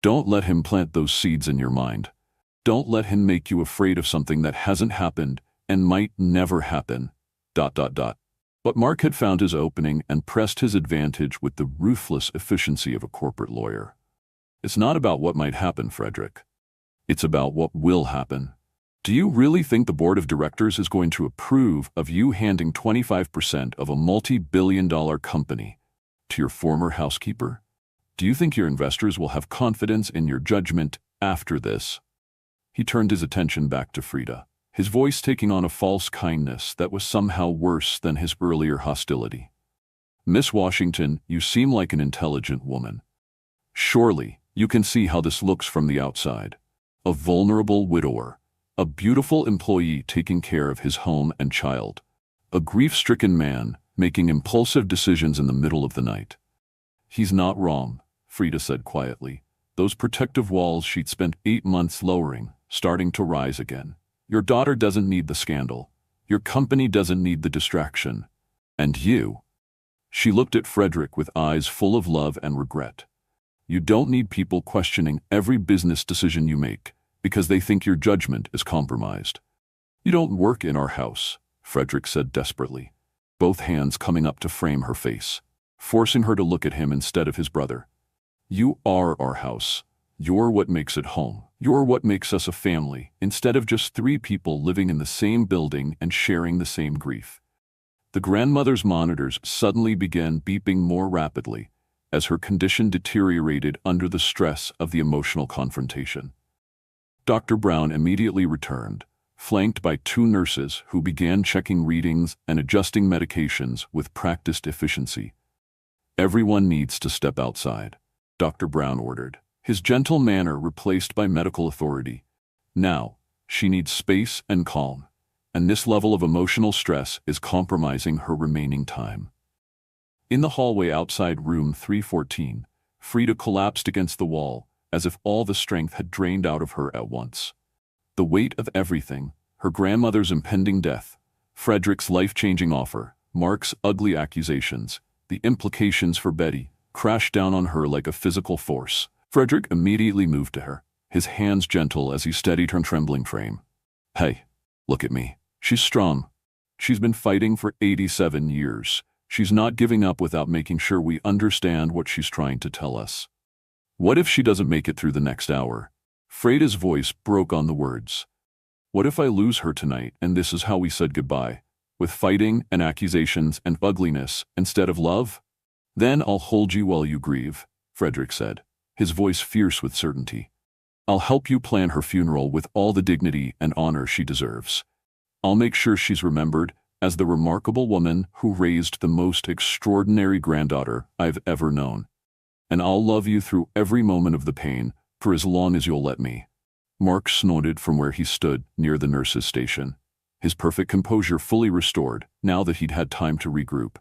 Don't let him plant those seeds in your mind. Don't let him make you afraid of something that hasn't happened and might never happen. ... But Mark had found his opening and pressed his advantage with the ruthless efficiency of a corporate lawyer. It's not about what might happen, Frederick. It's about what will happen. Do you really think the board of directors is going to approve of you handing 25% of a multi-billion-dollar company to your former housekeeper? Do you think your investors will have confidence in your judgment after this? He turned his attention back to Frida, his voice taking on a false kindness that was somehow worse than his earlier hostility. Miss Washington, you seem like an intelligent woman. Surely, you can see how this looks from the outside. A vulnerable widower, a beautiful employee taking care of his home and child, a grief-stricken man making impulsive decisions in the middle of the night. He's not wrong, Frida said quietly. Those protective walls she'd spent 8 months lowering, starting to rise again. Your daughter doesn't need the scandal. Your company doesn't need the distraction. And you? She looked at Frederick with eyes full of love and regret. You don't need people questioning every business decision you make because they think your judgment is compromised. You don't work in our house, Frederick said desperately, both hands coming up to frame her face, forcing her to look at him instead of his brother. You are our house. You're what makes it home. You're what makes us a family, instead of just 3 people living in the same building and sharing the same grief. The grandmother's monitors suddenly began beeping more rapidly as her condition deteriorated under the stress of the emotional confrontation. Dr. Brown immediately returned, flanked by 2 nurses who began checking readings and adjusting medications with practiced efficiency. Everyone needs to step outside, Dr. Brown ordered, his gentle manner replaced by medical authority. Now, she needs space and calm, and this level of emotional stress is compromising her remaining time. In the hallway outside room 314, Frida collapsed against the wall, as if all the strength had drained out of her at once. The weight of everything, her grandmother's impending death, Frederick's life-changing offer, Mark's ugly accusations, the implications for Betty, crashed down on her like a physical force. Frederick immediately moved to her, his hands gentle as he steadied her trembling frame. Hey, look at me. She's strong. She's been fighting for 87 years. She's not giving up without making sure we understand what she's trying to tell us. What if she doesn't make it through the next hour? Frida's voice broke on the words. What if I lose her tonight and this is how we said goodbye, with fighting and accusations and ugliness instead of love? Then I'll hold you while you grieve, Frederick said, his voice fierce with certainty. I'll help you plan her funeral with all the dignity and honor she deserves. I'll make sure she's remembered as the remarkable woman who raised the most extraordinary granddaughter I've ever known. And I'll love you through every moment of the pain for as long as you'll let me. Mark snorted from where he stood near the nurse's station, his perfect composure fully restored now that he'd had time to regroup.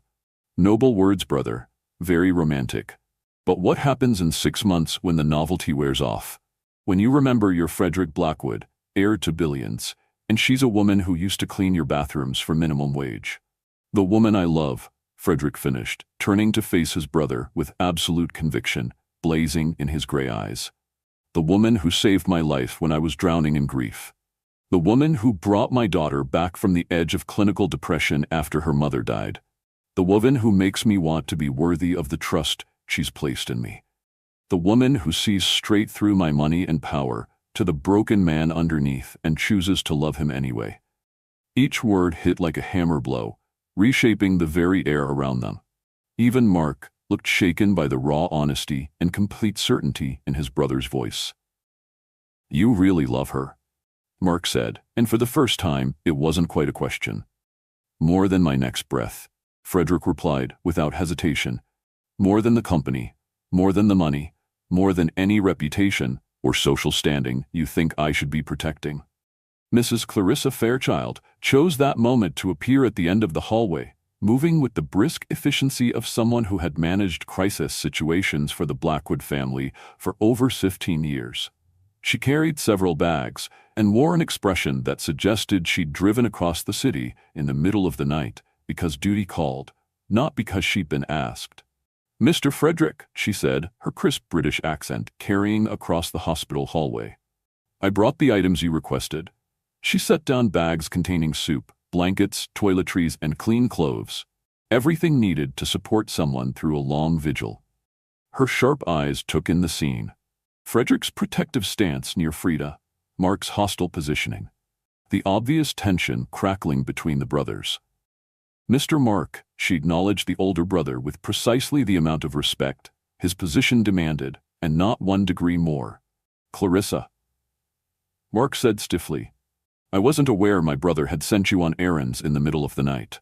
Noble words, brother. Very romantic. But what happens in 6 months when the novelty wears off? When you remember you're Frederick Blackwood, heir to billions, and she's a woman who used to clean your bathrooms for minimum wage. The woman I love, Frederick finished, turning to face his brother with absolute conviction, blazing in his gray eyes. The woman who saved my life when I was drowning in grief. The woman who brought my daughter back from the edge of clinical depression after her mother died. The woman who makes me want to be worthy of the trust she's placed in me. The woman who sees straight through my money and power to the broken man underneath and chooses to love him anyway. Each word hit like a hammer blow, reshaping the very air around them. Even Mark looked shaken by the raw honesty and complete certainty in his brother's voice. "You really love her," Mark said, and for the first time, it wasn't quite a question. "More than my next breath," Frederick replied without hesitation. "More than the company, more than the money, more than any reputation or social standing you think I should be protecting." Mrs. Clarissa Fairchild chose that moment to appear at the end of the hallway, moving with the brisk efficiency of someone who had managed crisis situations for the Blackwood family for over 15 years. She carried several bags and wore an expression that suggested she'd driven across the city in the middle of the night because duty called, not because she'd been asked. "Mr. Frederick," she said, her crisp British accent carrying across the hospital hallway. "I brought the items you requested." She set down bags containing soup, blankets, toiletries, and clean clothes, everything needed to support someone through a long vigil. Her sharp eyes took in the scene. Frederick's protective stance near Frida, Mark's hostile positioning, the obvious tension crackling between the brothers. "Mr. Mark," she acknowledged the older brother with precisely the amount of respect his position demanded, and not 1 degree more. "Clarissa," Mark said stiffly, "I wasn't aware my brother had sent you on errands in the middle of the night."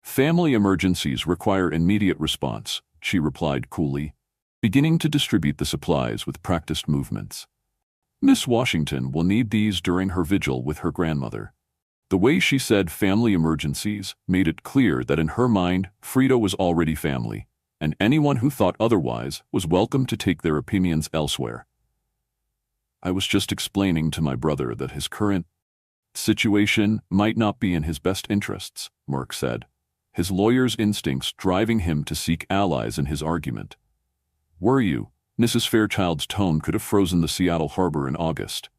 "Family emergencies require immediate response," she replied coolly, beginning to distribute the supplies with practiced movements. "Miss Washington will need these during her vigil with her grandmother." The way she said family emergencies made it clear that in her mind, Frida was already family, and anyone who thought otherwise was welcome to take their opinions elsewhere. "I was just explaining to my brother that his current situation might not be in his best interests," Mark said, his lawyer's instincts driving him to seek allies in his argument. "Were you?" Mrs. Fairchild's tone could have frozen the Seattle harbor in August.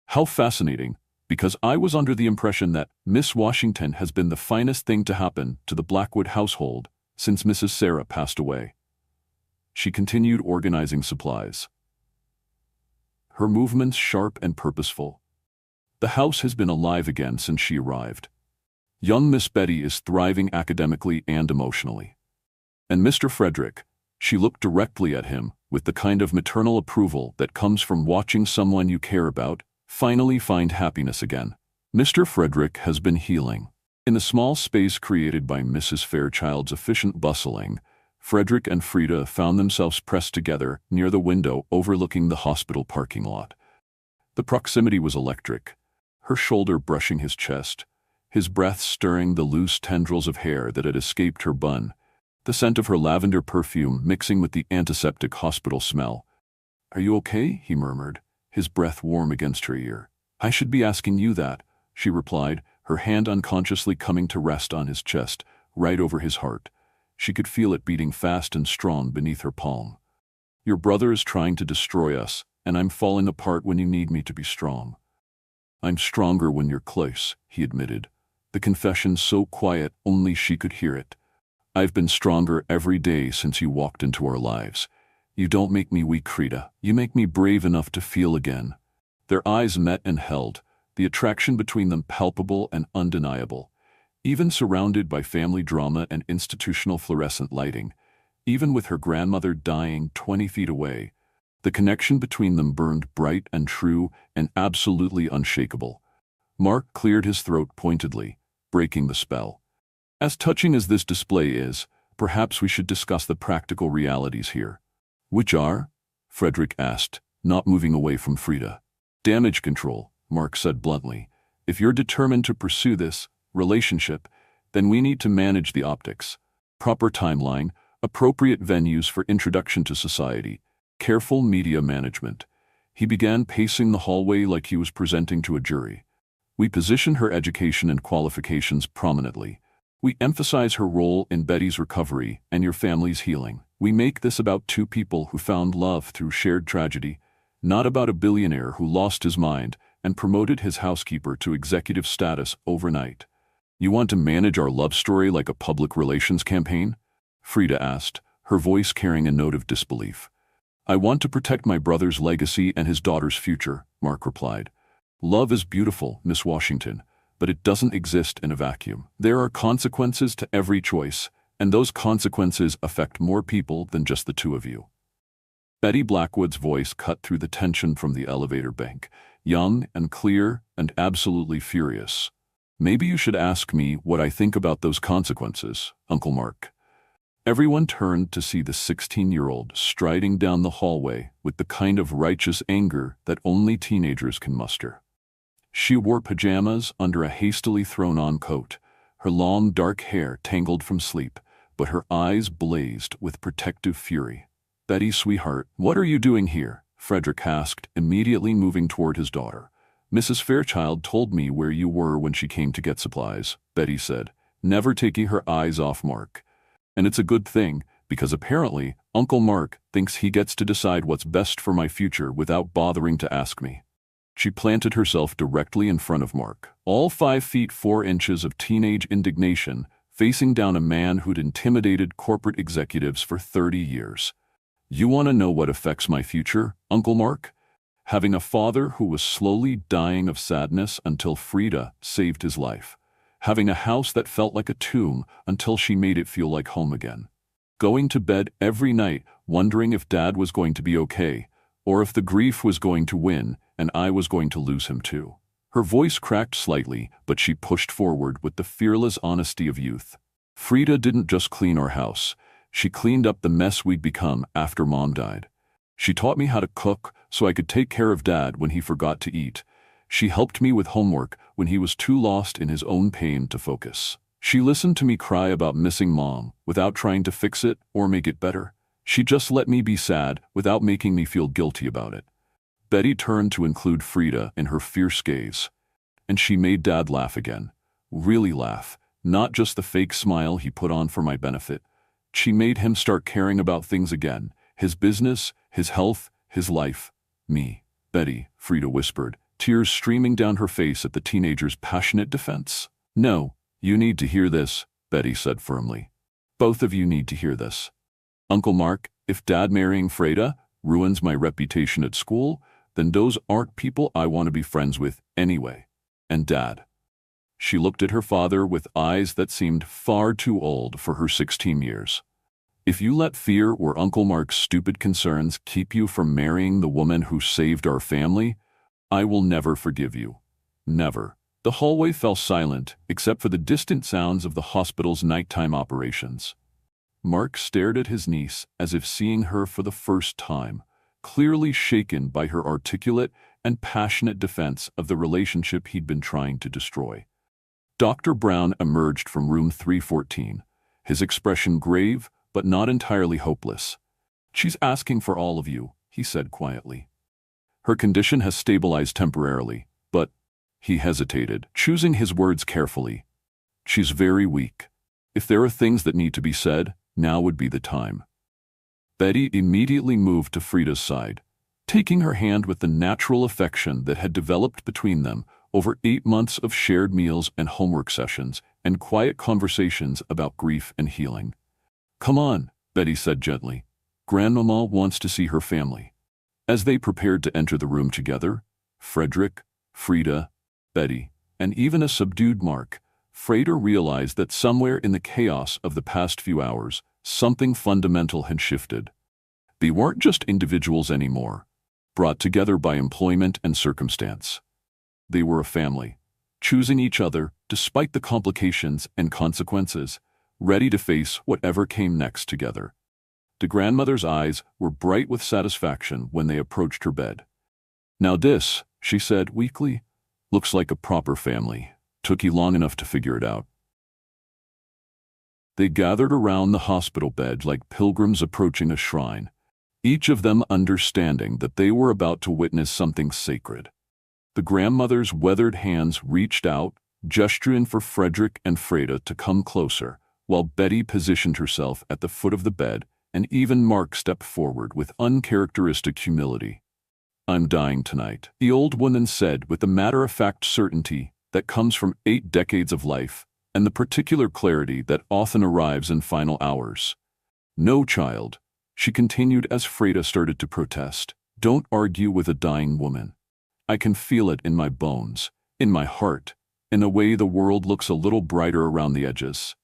"How fascinating, because I was under the impression that Miss Washington has been the finest thing to happen to the Blackwood household since Mrs. Sarah passed away." She continued organizing supplies, her movements sharp and purposeful. "The house has been alive again since she arrived. Young Miss Betty is thriving academically and emotionally. And Mr. Frederick," she looked directly at him with the kind of maternal approval that comes from watching someone you care about finally find happiness again. "Mr. Frederick has been healing." In the small space created by Mrs. Fairchild's efficient bustling, Frederick and Frida found themselves pressed together near the window overlooking the hospital parking lot. The proximity was electric, her shoulder brushing his chest, his breath stirring the loose tendrils of hair that had escaped her bun, the scent of her lavender perfume mixing with the antiseptic hospital smell. "Are you okay?" he murmured, his breath warm against her ear. "I should be asking you that," she replied, her hand unconsciously coming to rest on his chest, right over his heart. She could feel it beating fast and strong beneath her palm. "Your brother is trying to destroy us, and I'm falling apart when you need me to be strong." "I'm stronger when you're close," he admitted, the confession so quiet only she could hear it. "I've been stronger every day since you walked into our lives. You don't make me weak, Frida. You make me brave enough to feel again." Their eyes met and held, the attraction between them palpable and undeniable. Even surrounded by family drama and institutional fluorescent lighting, even with her grandmother dying 20 feet away, the connection between them burned bright and true and absolutely unshakable. Mark cleared his throat pointedly, breaking the spell. "As touching as this display is, perhaps we should discuss the practical realities here." "Which are?" Frederick asked, not moving away from Frida. "Damage control," Mark said bluntly. "If you're determined to pursue this relationship, then we need to manage the optics. Proper timeline, appropriate venues for introduction to society, careful media management." He began pacing the hallway like he was presenting to a jury. "We position her education and qualifications prominently. We emphasize her role in Betty's recovery and your family's healing. We make this about two people who found love through shared tragedy, not about a billionaire who lost his mind and promoted his housekeeper to executive status overnight." "You want to manage our love story like a public relations campaign?" Frida asked, her voice carrying a note of disbelief. I want to protect my brother's legacy and his daughter's future, Mark replied. Love is beautiful, Miss Washington, but it doesn't exist in a vacuum. There are consequences to every choice, and those consequences affect more people than just the two of you. Betty Blackwood's voice cut through the tension from the elevator bank, young and clear and absolutely furious. Maybe you should ask me what I think about those consequences, Uncle Mark. Everyone turned to see the 16-year-old striding down the hallway with the kind of righteous anger that only teenagers can muster. She wore pajamas under a hastily thrown-on coat, her long dark hair tangled from sleep, but her eyes blazed with protective fury. Betty, sweetheart, what are you doing here? Frederick asked, immediately moving toward his daughter. Mrs. Fairchild told me where you were when she came to get supplies, Betty said, never taking her eyes off Mark. And it's a good thing, because apparently Uncle Mark thinks he gets to decide what's best for my future without bothering to ask me. She planted herself directly in front of Mark, all 5 feet 4 inches of teenage indignation, facing down a man who'd intimidated corporate executives for 30 years. You want to know what affects my future, Uncle Mark? Having a father who was slowly dying of sadness until Frida saved his life. Having a house that felt like a tomb until she made it feel like home again. Going to bed every night wondering if Dad was going to be okay, or if the grief was going to win and I was going to lose him too. Her voice cracked slightly, but she pushed forward with the fearless honesty of youth. Frida didn't just clean our house. She cleaned up the mess we'd become after Mom died. She taught me how to cook so I could take care of Dad when he forgot to eat. She helped me with homework when he was too lost in his own pain to focus. She listened to me cry about missing Mom without trying to fix it or make it better. She just let me be sad without making me feel guilty about it. Betty turned to include Frida in her fierce gaze. And she made Dad laugh again. Really laugh, not just the fake smile he put on for my benefit. She made him start caring about things again. His business, his health, his life. Me. Betty, Frida whispered, tears streaming down her face at the teenager's passionate defense. No, you need to hear this, Betty said firmly. Both of you need to hear this. Uncle Mark, if Dad marrying Frida ruins my reputation at school, then those aren't people I want to be friends with anyway. And Dad. She looked at her father with eyes that seemed far too old for her 16 years. If you let fear or Uncle Mark's stupid concerns keep you from marrying the woman who saved our family, I will never forgive you. Never. The hallway fell silent, except for the distant sounds of the hospital's nighttime operations. Mark stared at his niece as if seeing her for the first time, clearly shaken by her articulate and passionate defense of the relationship he'd been trying to destroy. Dr. Brown emerged from room 314, his expression grave but not entirely hopeless. She's asking for all of you, he said quietly. Her condition has stabilized temporarily, but, he hesitated, choosing his words carefully. She's very weak. If there are things that need to be said, now would be the time. Betty immediately moved to Frida's side, taking her hand with the natural affection that had developed between them over 8 months of shared meals and homework sessions and quiet conversations about grief and healing. Come on, Betty said gently. Grandmama wants to see her family. As they prepared to enter the room together, Frederick, Frida, Betty, and even a subdued Mark, Frida realized that somewhere in the chaos of the past few hours, something fundamental had shifted. They weren't just individuals anymore, brought together by employment and circumstance. They were a family, choosing each other despite the complications and consequences, ready to face whatever came next together. The grandmother's eyes were bright with satisfaction when they approached her bed. Now this, she said weakly, looks like a proper family. Took you long enough to figure it out. They gathered around the hospital bed like pilgrims approaching a shrine, each of them understanding that they were about to witness something sacred. The grandmother's weathered hands reached out, gesturing for Frederick and Frida to come closer, while Betty positioned herself at the foot of the bed, and even Mark stepped forward with uncharacteristic humility. I'm dying tonight, the old woman said with the matter-of-fact certainty that comes from 8 decades of life and the particular clarity that often arrives in final hours. No, child, She continued as Freda started to protest. Don't argue with a dying woman. I can feel it in my bones, in my heart, in a way the world looks a little brighter around the edges.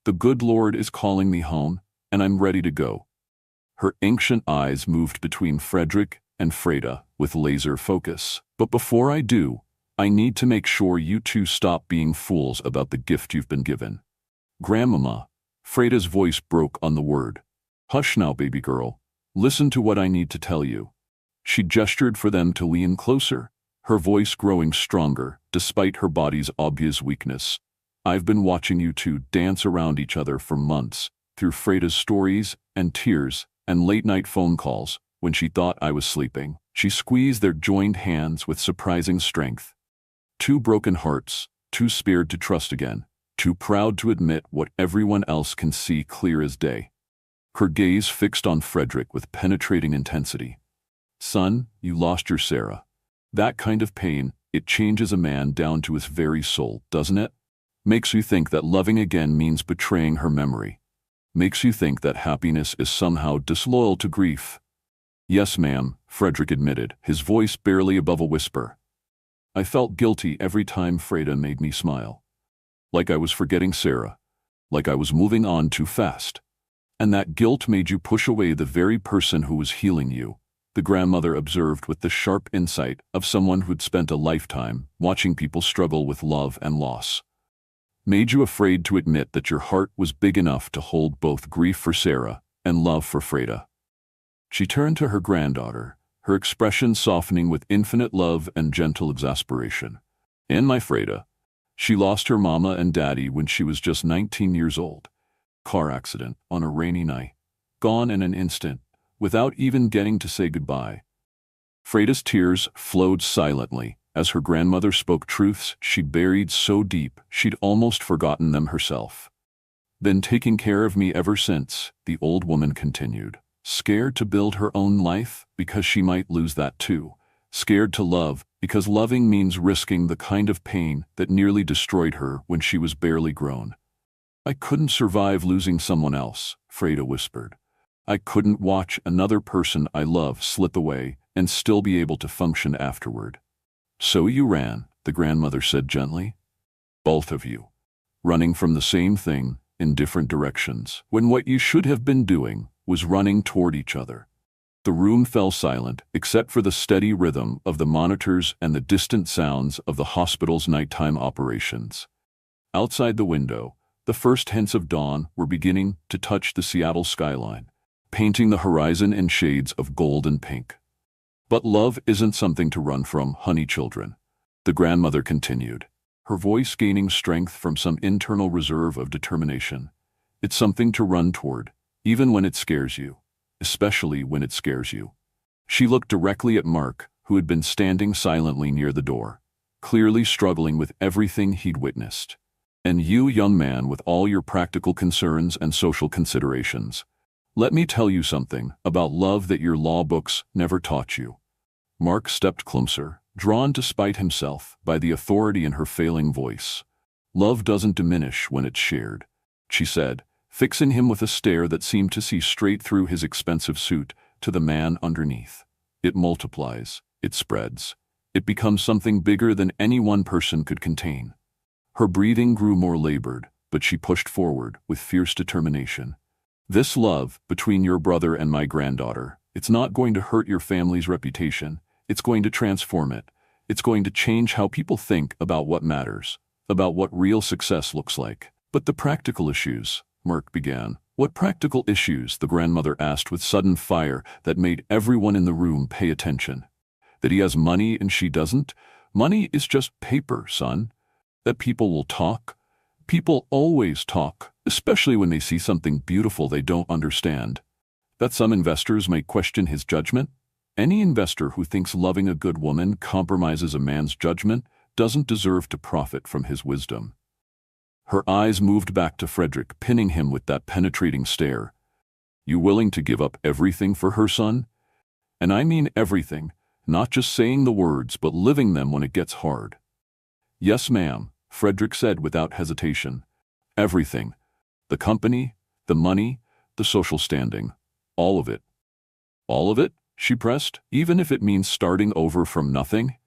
The good Lord is calling me home, and I'm ready to go. Her ancient eyes moved between Frederick and Freda with laser focus. But before I do, I need to make sure you two stop being fools about the gift you've been given. Grandmama, Freda's voice broke on the word. Hush now, baby girl. Listen to what I need to tell you. She gestured for them to lean closer, her voice growing stronger despite her body's obvious weakness. I've been watching you two dance around each other for months, through Freda's stories and tears and late-night phone calls when she thought I was sleeping. She squeezed their joined hands with surprising strength. Two broken hearts, too scared to trust again, too proud to admit what everyone else can see clear as day. Her gaze fixed on Frederick with penetrating intensity. Son, you lost your Sarah. That kind of pain, it changes a man down to his very soul, doesn't it? Makes you think that loving again means betraying her memory. Makes you think that happiness is somehow disloyal to grief. Yes, ma'am, Frederick admitted, his voice barely above a whisper. I felt guilty every time Freda made me smile. Like I was forgetting Sarah. Like I was moving on too fast. And that guilt made you push away the very person who was healing you, the grandmother observed with the sharp insight of someone who'd spent a lifetime watching people struggle with love and loss. Made you afraid to admit that your heart was big enough to hold both grief for Sarah and love for Freda. She turned to her granddaughter, her expression softening with infinite love and gentle exasperation. And my Freda, she lost her mama and daddy when she was just 19 years old. Car accident on a rainy night. Gone in an instant, without even getting to say goodbye. Freda's tears flowed silently as her grandmother spoke truths she buried so deep she'd almost forgotten them herself. Been taking care of me ever since, the old woman continued. Scared to build her own life because she might lose that too. Scared to love because loving means risking the kind of pain that nearly destroyed her when she was barely grown. I couldn't survive losing someone else, Freda whispered. I couldn't watch another person I love slip away and still be able to function afterward. So you ran, the grandmother said gently. Both of you. Running from the same thing in different directions, when what you should have been doing was running toward each other. The room fell silent, except for the steady rhythm of the monitors and the distant sounds of the hospital's nighttime operations. Outside the window, the first hints of dawn were beginning to touch the Seattle skyline, painting the horizon in shades of gold and pink. But love isn't something to run from, honey children, the grandmother continued, her voice gaining strength from some internal reserve of determination. It's something to run toward, even when it scares you, especially when it scares you. She looked directly at Mark, who had been standing silently near the door, clearly struggling with everything he'd witnessed. And you, young man, with all your practical concerns and social considerations, let me tell you something about love that your law books never taught you. Mark stepped closer, drawn despite himself by the authority in her failing voice. Love doesn't diminish when it's shared, she said, fixing him with a stare that seemed to see straight through his expensive suit to the man underneath. It multiplies, it spreads, it becomes something bigger than any one person could contain. Her breathing grew more labored, but she pushed forward with fierce determination. This love between your brother and my granddaughter, it's not going to hurt your family's reputation. It's going to transform it. It's going to change how people think about what matters, about what real success looks like. But the practical issues, Mark began. What practical issues? The grandmother asked with sudden fire that made everyone in the room pay attention. That he has money and she doesn't? Money is just paper, son. That people will talk. People always talk, especially when they see something beautiful they don't understand. That some investors may question his judgment. Any investor who thinks loving a good woman compromises a man's judgment doesn't deserve to profit from his wisdom. Her eyes moved back to Frederick, pinning him with that penetrating stare. You willing to give up everything for her, son? And I mean everything, not just saying the words, but living them when it gets hard. Yes, ma'am, Frederick said without hesitation. Everything. The company, the money, the social standing. All of it. All of it? She pressed. Even if it means starting over from nothing?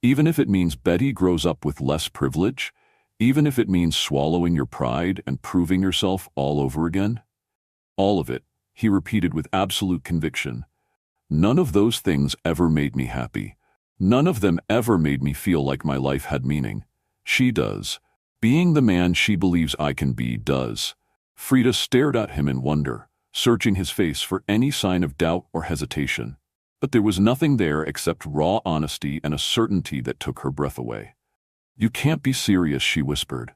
Even if it means Betty grows up with less privilege? Even if it means swallowing your pride and proving yourself all over again? All of it, he repeated with absolute conviction. None of those things ever made me happy. None of them ever made me feel like my life had meaning. She does. Being the man she believes I can be does. Frida stared at him in wonder, searching his face for any sign of doubt or hesitation. But there was nothing there except raw honesty and a certainty that took her breath away. You can't be serious, she whispered.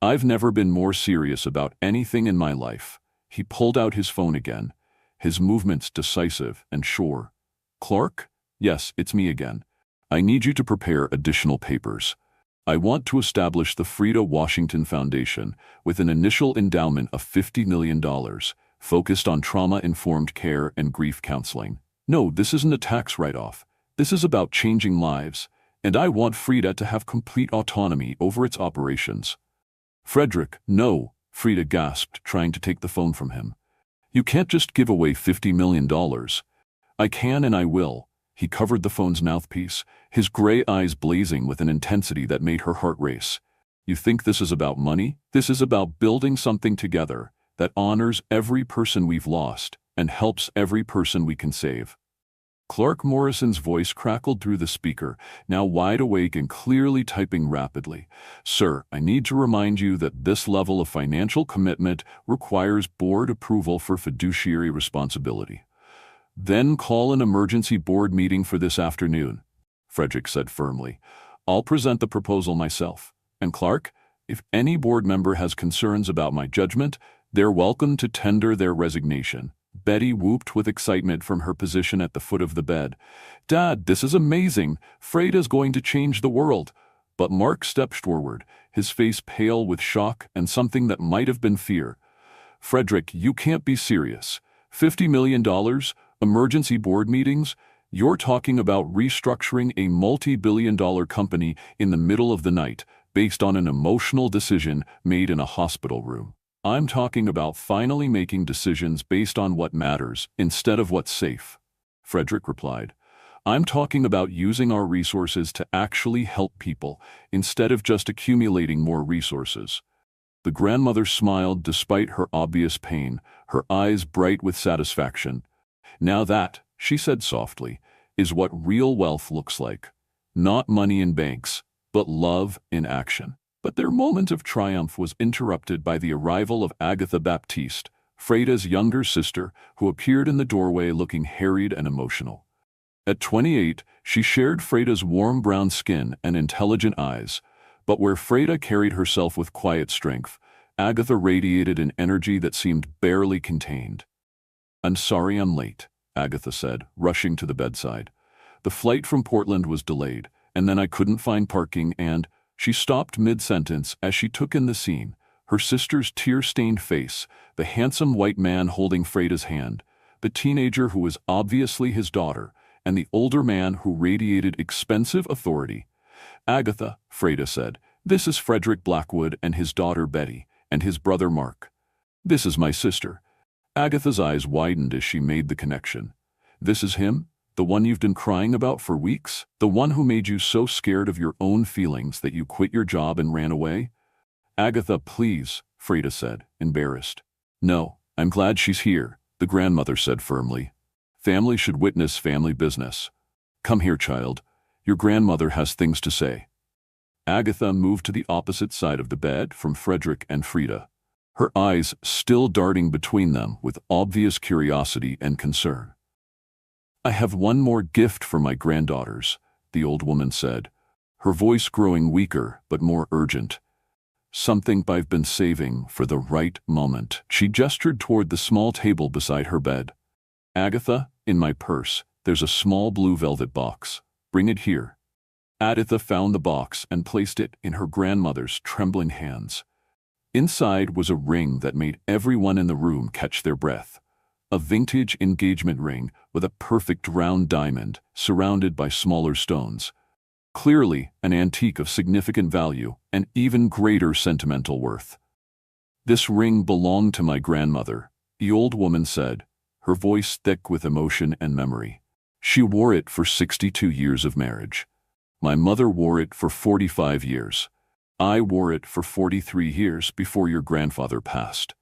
I've never been more serious about anything in my life. He pulled out his phone again, his movements decisive and sure. Clark? Yes, it's me again. I need you to prepare additional papers. I want to establish the Frida Washington Foundation with an initial endowment of $50 million, focused on trauma-informed care and grief counseling. No, this isn't a tax write-off. This is about changing lives, and I want Frida to have complete autonomy over its operations. Frederick, no, Frida gasped, trying to take the phone from him. You can't just give away $50 million. I can and I will. He covered the phone's mouthpiece, his gray eyes blazing with an intensity that made her heart race. You think this is about money? This is about building something together that honors every person we've lost and helps every person we can save. Clark Morrison's voice crackled through the speaker, now wide awake and clearly typing rapidly. Sir, I need to remind you that this level of financial commitment requires board approval for fiduciary responsibility. Then call an emergency board meeting for this afternoon, Frederick said firmly. I'll present the proposal myself. And Clark, if any board member has concerns about my judgment, they're welcome to tender their resignation. Betty whooped with excitement from her position at the foot of the bed. Dad, this is amazing. Frida's going to change the world. But Mark stepped forward, his face pale with shock and something that might have been fear. Frederick, you can't be serious. $50 million? Emergency board meetings? You're talking about restructuring a multi-billion-dollar company in the middle of the night, based on an emotional decision made in a hospital room. I'm talking about finally making decisions based on what matters instead of what's safe, Frederick replied. I'm talking about using our resources to actually help people instead of just accumulating more resources. The grandmother smiled despite her obvious pain, her eyes bright with satisfaction. Now that, she said softly, is what real wealth looks like. Not money in banks, but love in action. But their moment of triumph was interrupted by the arrival of Agatha Baptiste, Frida's younger sister, who appeared in the doorway looking harried and emotional. At 28, she shared Frida's warm brown skin and intelligent eyes, but where Frida carried herself with quiet strength, Agatha radiated an energy that seemed barely contained. I'm sorry I'm late, Agatha said, rushing to the bedside. The flight from Portland was delayed, and then I couldn't find parking and... She stopped mid-sentence as she took in the scene, her sister's tear-stained face, the handsome white man holding Frida's hand, the teenager who was obviously his daughter, and the older man who radiated expensive authority. Agatha, Frida said, this is Frederick Blackwood and his daughter Betty, and his brother Mark. This is my sister. Agatha's eyes widened as she made the connection. This is him? The one you've been crying about for weeks? The one who made you so scared of your own feelings that you quit your job and ran away? Agatha, please, Frida said, embarrassed. No, I'm glad she's here, the grandmother said firmly. Family should witness family business. Come here, child. Your grandmother has things to say. Agatha moved to the opposite side of the bed from Frederick and Frida, her eyes still darting between them with obvious curiosity and concern. I have one more gift for my granddaughters, the old woman said, her voice growing weaker but more urgent. Something I've been saving for the right moment. She gestured toward the small table beside her bed. Agatha, in my purse, there's a small blue velvet box. Bring it here. Agatha found the box and placed it in her grandmother's trembling hands. Inside was a ring that made everyone in the room catch their breath. A vintage engagement ring with a perfect round diamond surrounded by smaller stones. Clearly an antique of significant value and even greater sentimental worth. This ring belonged to my grandmother, the old woman said, her voice thick with emotion and memory. She wore it for 62 years of marriage. My mother wore it for 45 years. I wore it for 43 years before your grandfather passed.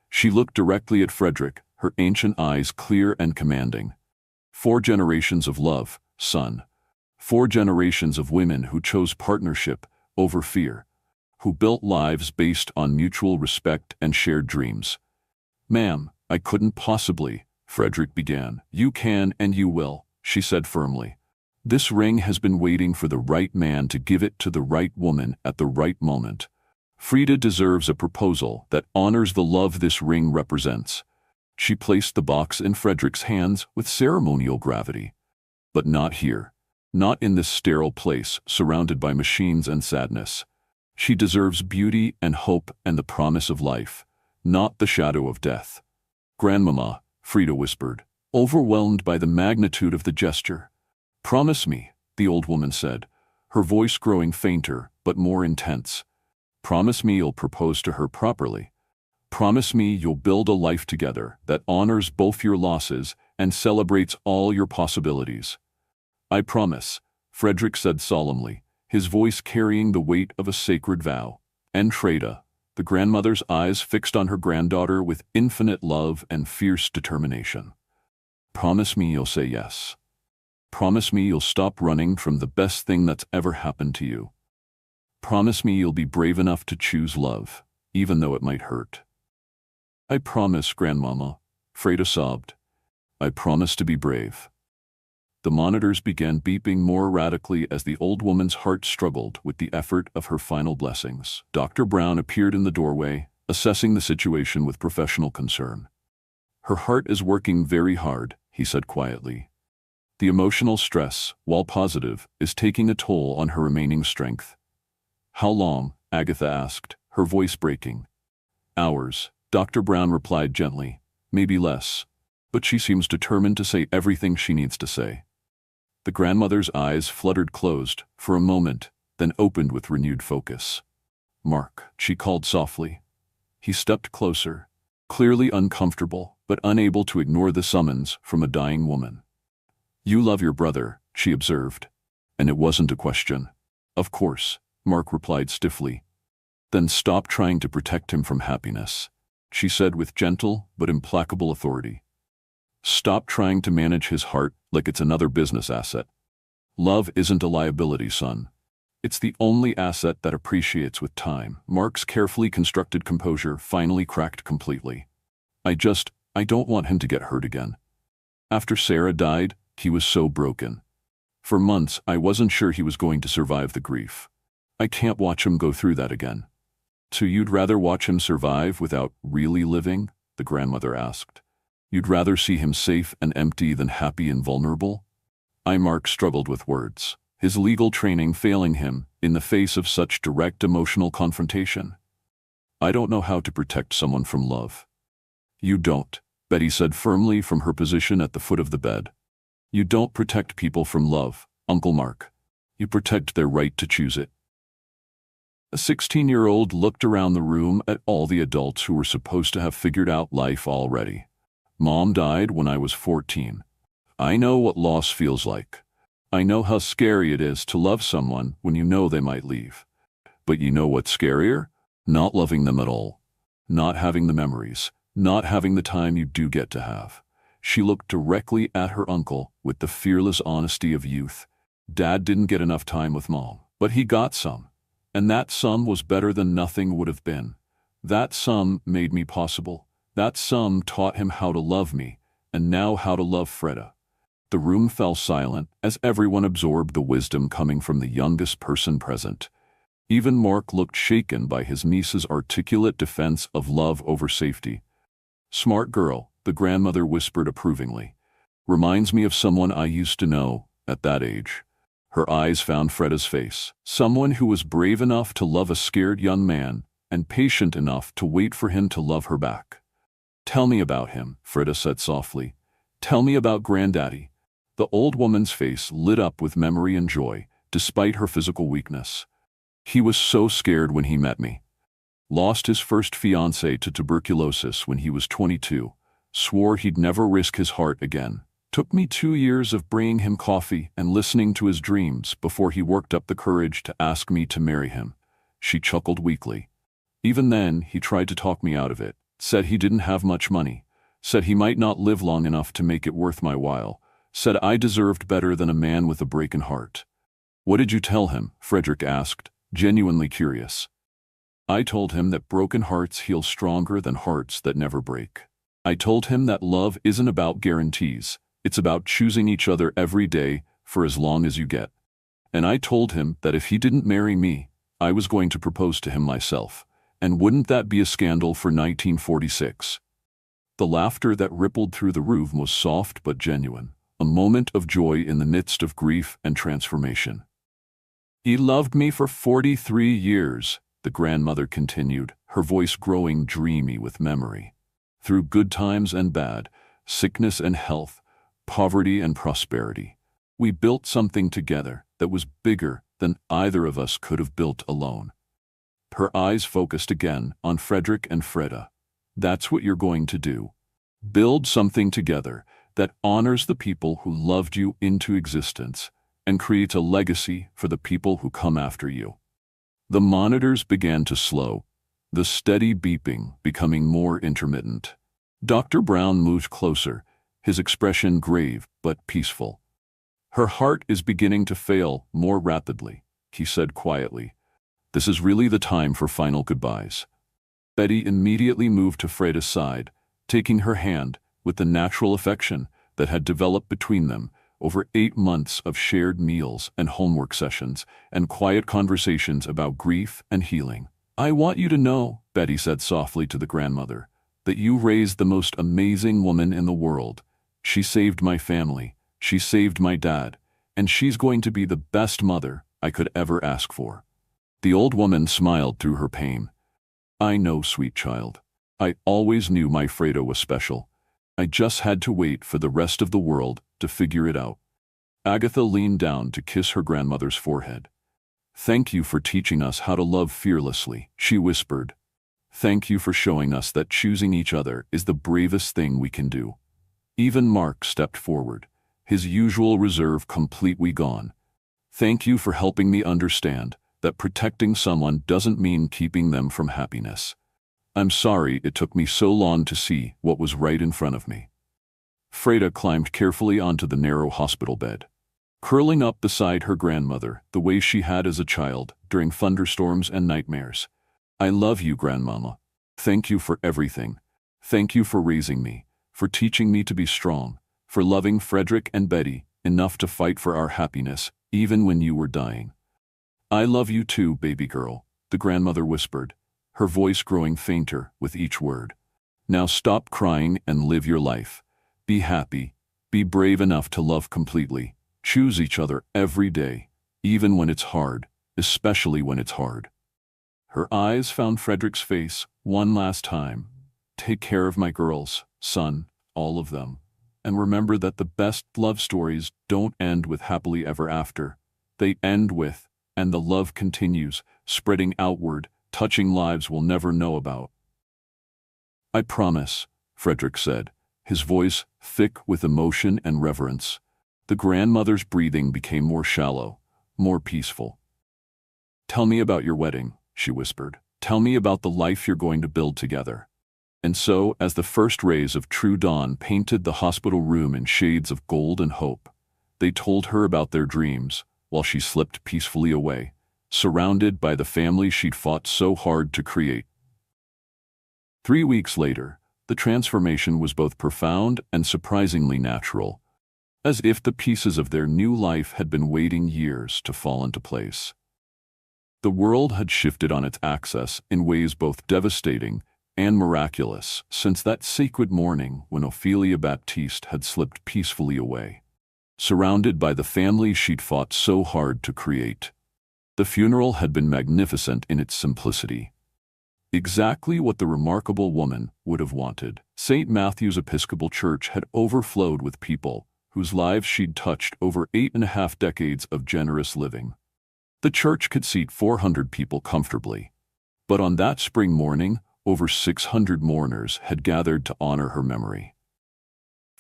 She looked directly at Frederick, her ancient eyes clear and commanding. 4 generations of love, son. 4 generations of women who chose partnership over fear, who built lives based on mutual respect and shared dreams. Ma'am, I couldn't possibly, Frederick began. You can and you will, she said firmly. This ring has been waiting for the right man to give it to the right woman at the right moment. Frida deserves a proposal that honors the love this ring represents. She placed the box in Frederick's hands with ceremonial gravity. But not here. Not in this sterile place surrounded by machines and sadness. She deserves beauty and hope and the promise of life, not the shadow of death. Grandmama, Frida whispered, overwhelmed by the magnitude of the gesture. Promise me, the old woman said, her voice growing fainter but more intense. Promise me you'll propose to her properly. Promise me you'll build a life together that honors both your losses and celebrates all your possibilities. I promise, Frederick said solemnly, his voice carrying the weight of a sacred vow. And Frida, the grandmother's eyes fixed on her granddaughter with infinite love and fierce determination. Promise me you'll say yes. Promise me you'll stop running from the best thing that's ever happened to you. Promise me you'll be brave enough to choose love, even though it might hurt. I promise, Grandmama, Frida sobbed. I promise to be brave. The monitors began beeping more radically as the old woman's heart struggled with the effort of her final blessings. Dr. Brown appeared in the doorway, assessing the situation with professional concern. Her heart is working very hard, he said quietly. The emotional stress, while positive, is taking a toll on her remaining strength. How long? Agatha asked, her voice breaking. Hours, Dr. Brown replied gently. Maybe less. But she seems determined to say everything she needs to say. The grandmother's eyes fluttered closed for a moment, then opened with renewed focus. Mark, she called softly. He stepped closer, clearly uncomfortable, but unable to ignore the summons from a dying woman. You love your brother, she observed. And it wasn't a question. Of course, Mark replied stiffly. Then stop trying to protect him from happiness, she said with gentle but implacable authority. Stop trying to manage his heart like it's another business asset. Love isn't a liability, son. It's the only asset that appreciates with time. Mark's carefully constructed composure finally cracked completely. I don't want him to get hurt again. After Sarah died, he was so broken. For months, I wasn't sure he was going to survive the grief. I can't watch him go through that again. So you'd rather watch him survive without really living? The grandmother asked. You'd rather see him safe and empty than happy and vulnerable? Mark struggled with words, his legal training failing him in the face of such direct emotional confrontation. I don't know how to protect someone from love. You don't, Betty said firmly from her position at the foot of the bed. You don't protect people from love, Uncle Mark. You protect their right to choose it. A 16-year-old looked around the room at all the adults who were supposed to have figured out life already. Mom died when I was 14. I know what loss feels like. I know how scary it is to love someone when you know they might leave. But you know what's scarier? Not loving them at all. Not having the memories. Not having the time you do get to have. She looked directly at her uncle with the fearless honesty of youth. Dad didn't get enough time with Mom, but he got some. And that some was better than nothing would have been. That some made me possible. That some taught him how to love me, and now how to love Freda. The room fell silent as everyone absorbed the wisdom coming from the youngest person present. Even Mark looked shaken by his niece's articulate defense of love over safety. Smart girl, the grandmother whispered approvingly. Reminds me of someone I used to know at that age. Her eyes found Freda's face. Someone who was brave enough to love a scared young man and patient enough to wait for him to love her back. Tell me about him, Freda said softly. Tell me about Granddaddy. The old woman's face lit up with memory and joy, despite her physical weakness. He was so scared when he met me. Lost his first fiancé to tuberculosis when he was 22. swore he'd never risk his heart again. Took me 2 years of bringing him coffee and listening to his dreams before he worked up the courage to ask me to marry him. She chuckled weakly. Even then, he tried to talk me out of it, said he didn't have much money, said he might not live long enough to make it worth my while, said I deserved better than a man with a broken heart. What did you tell him? Frederick asked, genuinely curious. I told him that broken hearts heal stronger than hearts that never break. I told him that love isn't about guarantees. It's about choosing each other every day for as long as you get. And I told him that if he didn't marry me, I was going to propose to him myself. And wouldn't that be a scandal for 1946? The laughter that rippled through the room was soft but genuine, a moment of joy in the midst of grief and transformation. He loved me for 43 years, the grandmother continued, her voice growing dreamy with memory. Through good times and bad, sickness and health, poverty and prosperity, we built something together that was bigger than either of us could have built alone. Her eyes focused again on Frederick and Freda. That's what you're going to do. Build something together that honors the people who loved you into existence and creates a legacy for the people who come after you. The monitors began to slow, the steady beeping becoming more intermittent. Dr. Brown moved closer, his expression grave but peaceful. Her heart is beginning to fail more rapidly, he said quietly. This is really the time for final goodbyes. Betty immediately moved to Freda's side, taking her hand with the natural affection that had developed between them over 8 months of shared meals and homework sessions and quiet conversations about grief and healing. I want you to know, Betty said softly to the grandmother, that you raised the most amazing woman in the world. She saved my family, she saved my dad, and she's going to be the best mother I could ever ask for. The old woman smiled through her pain. I know, sweet child. I always knew my Freda was special. I just had to wait for the rest of the world to figure it out. Agatha leaned down to kiss her grandmother's forehead. Thank you for teaching us how to love fearlessly, she whispered. Thank you for showing us that choosing each other is the bravest thing we can do. Even Mark stepped forward, his usual reserve completely gone. Thank you for helping me understand that protecting someone doesn't mean keeping them from happiness. I'm sorry it took me so long to see what was right in front of me. Freda climbed carefully onto the narrow hospital bed, curling up beside her grandmother the way she had as a child during thunderstorms and nightmares. I love you, Grandmama. Thank you for everything. Thank you for raising me, for teaching me to be strong, for loving Frederick and Betty enough to fight for our happiness even when you were dying. I love you too, baby girl, the grandmother whispered, her voice growing fainter with each word. Now stop crying and live your life. Be happy. Be brave enough to love completely. Choose each other every day, even when it's hard, especially when it's hard. Her eyes found Frederick's face one last time. Take care of my girls, son, all of them. And remember that the best love stories don't end with happily ever after. They end with, and the love continues, spreading outward, touching lives we'll never know about. I promise, Frederick said, his voice thick with emotion and reverence. The grandmother's breathing became more shallow, more peaceful. Tell me about your wedding, she whispered. Tell me about the life you're going to build together. And so, as the first rays of true dawn painted the hospital room in shades of gold and hope, they told her about their dreams while she slipped peacefully away, surrounded by the family she'd fought so hard to create. 3 weeks later, the transformation was both profound and surprisingly natural, as if the pieces of their new life had been waiting years to fall into place. The world had shifted on its axis in ways both devastating and miraculous since that sacred morning when Ophelia Baptiste had slipped peacefully away, surrounded by the family she'd fought so hard to create. The funeral had been magnificent in its simplicity. Exactly what the remarkable woman would have wanted. St. Matthew's Episcopal Church had overflowed with people whose lives she'd touched over 8.5 decades of generous living. The church could seat 400 people comfortably. But on that spring morning, over 600 mourners had gathered to honor her memory.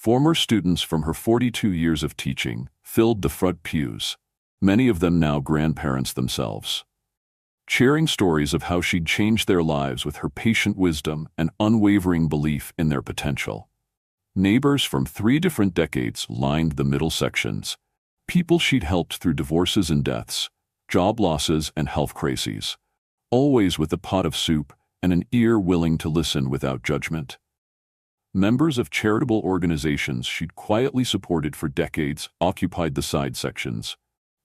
Former students from her 42 years of teaching filled the front pews, many of them now grandparents themselves, sharing stories of how she'd changed their lives with her patient wisdom and unwavering belief in their potential. Neighbors from 3 different decades lined the middle sections, people she'd helped through divorces and deaths, job losses and health crises, always with a pot of soup and an ear willing to listen without judgment. Members of charitable organizations she'd quietly supported for decades occupied the side sections.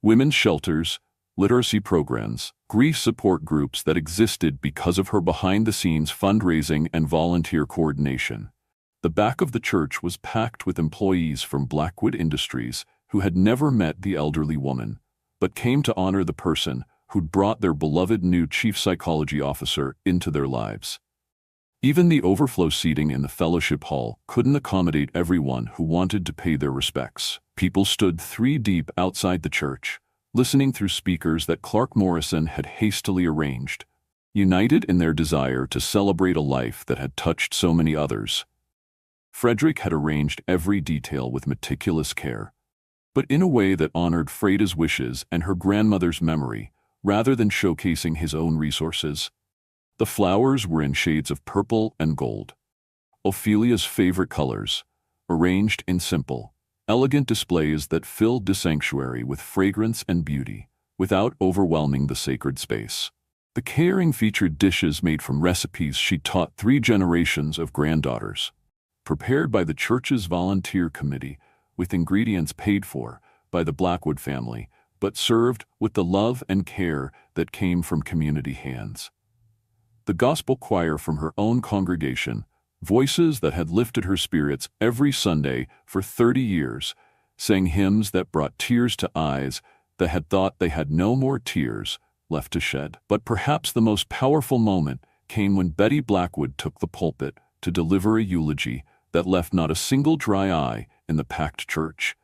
Women's shelters, literacy programs, grief support groups that existed because of her behind-the-scenes fundraising and volunteer coordination. The back of the church was packed with employees from Blackwood Industries who had never met the elderly woman, but came to honor the person who'd brought their beloved new chief psychology officer into their lives. Even the overflow seating in the fellowship hall couldn't accommodate everyone who wanted to pay their respects. People stood 3 deep outside the church, listening through speakers that Clark Morrison had hastily arranged, united in their desire to celebrate a life that had touched so many others. Frederick had arranged every detail with meticulous care, but in a way that honored Freda's wishes and her grandmother's memory, rather than showcasing his own resources. The flowers were in shades of purple and gold, Ophelia's favorite colors, arranged in simple, elegant displays that filled the sanctuary with fragrance and beauty, without overwhelming the sacred space. The catering featured dishes made from recipes she taught 3 generations of granddaughters, prepared by the church's volunteer committee, with ingredients paid for by the Blackwood family, but served with the love and care that came from community hands. The gospel choir from her own congregation, voices that had lifted her spirits every Sunday for 30 years, sang hymns that brought tears to eyes that had thought they had no more tears left to shed. But perhaps the most powerful moment came when Betty Blackwood took the pulpit to deliver a eulogy that left not a single dry eye in the packed church.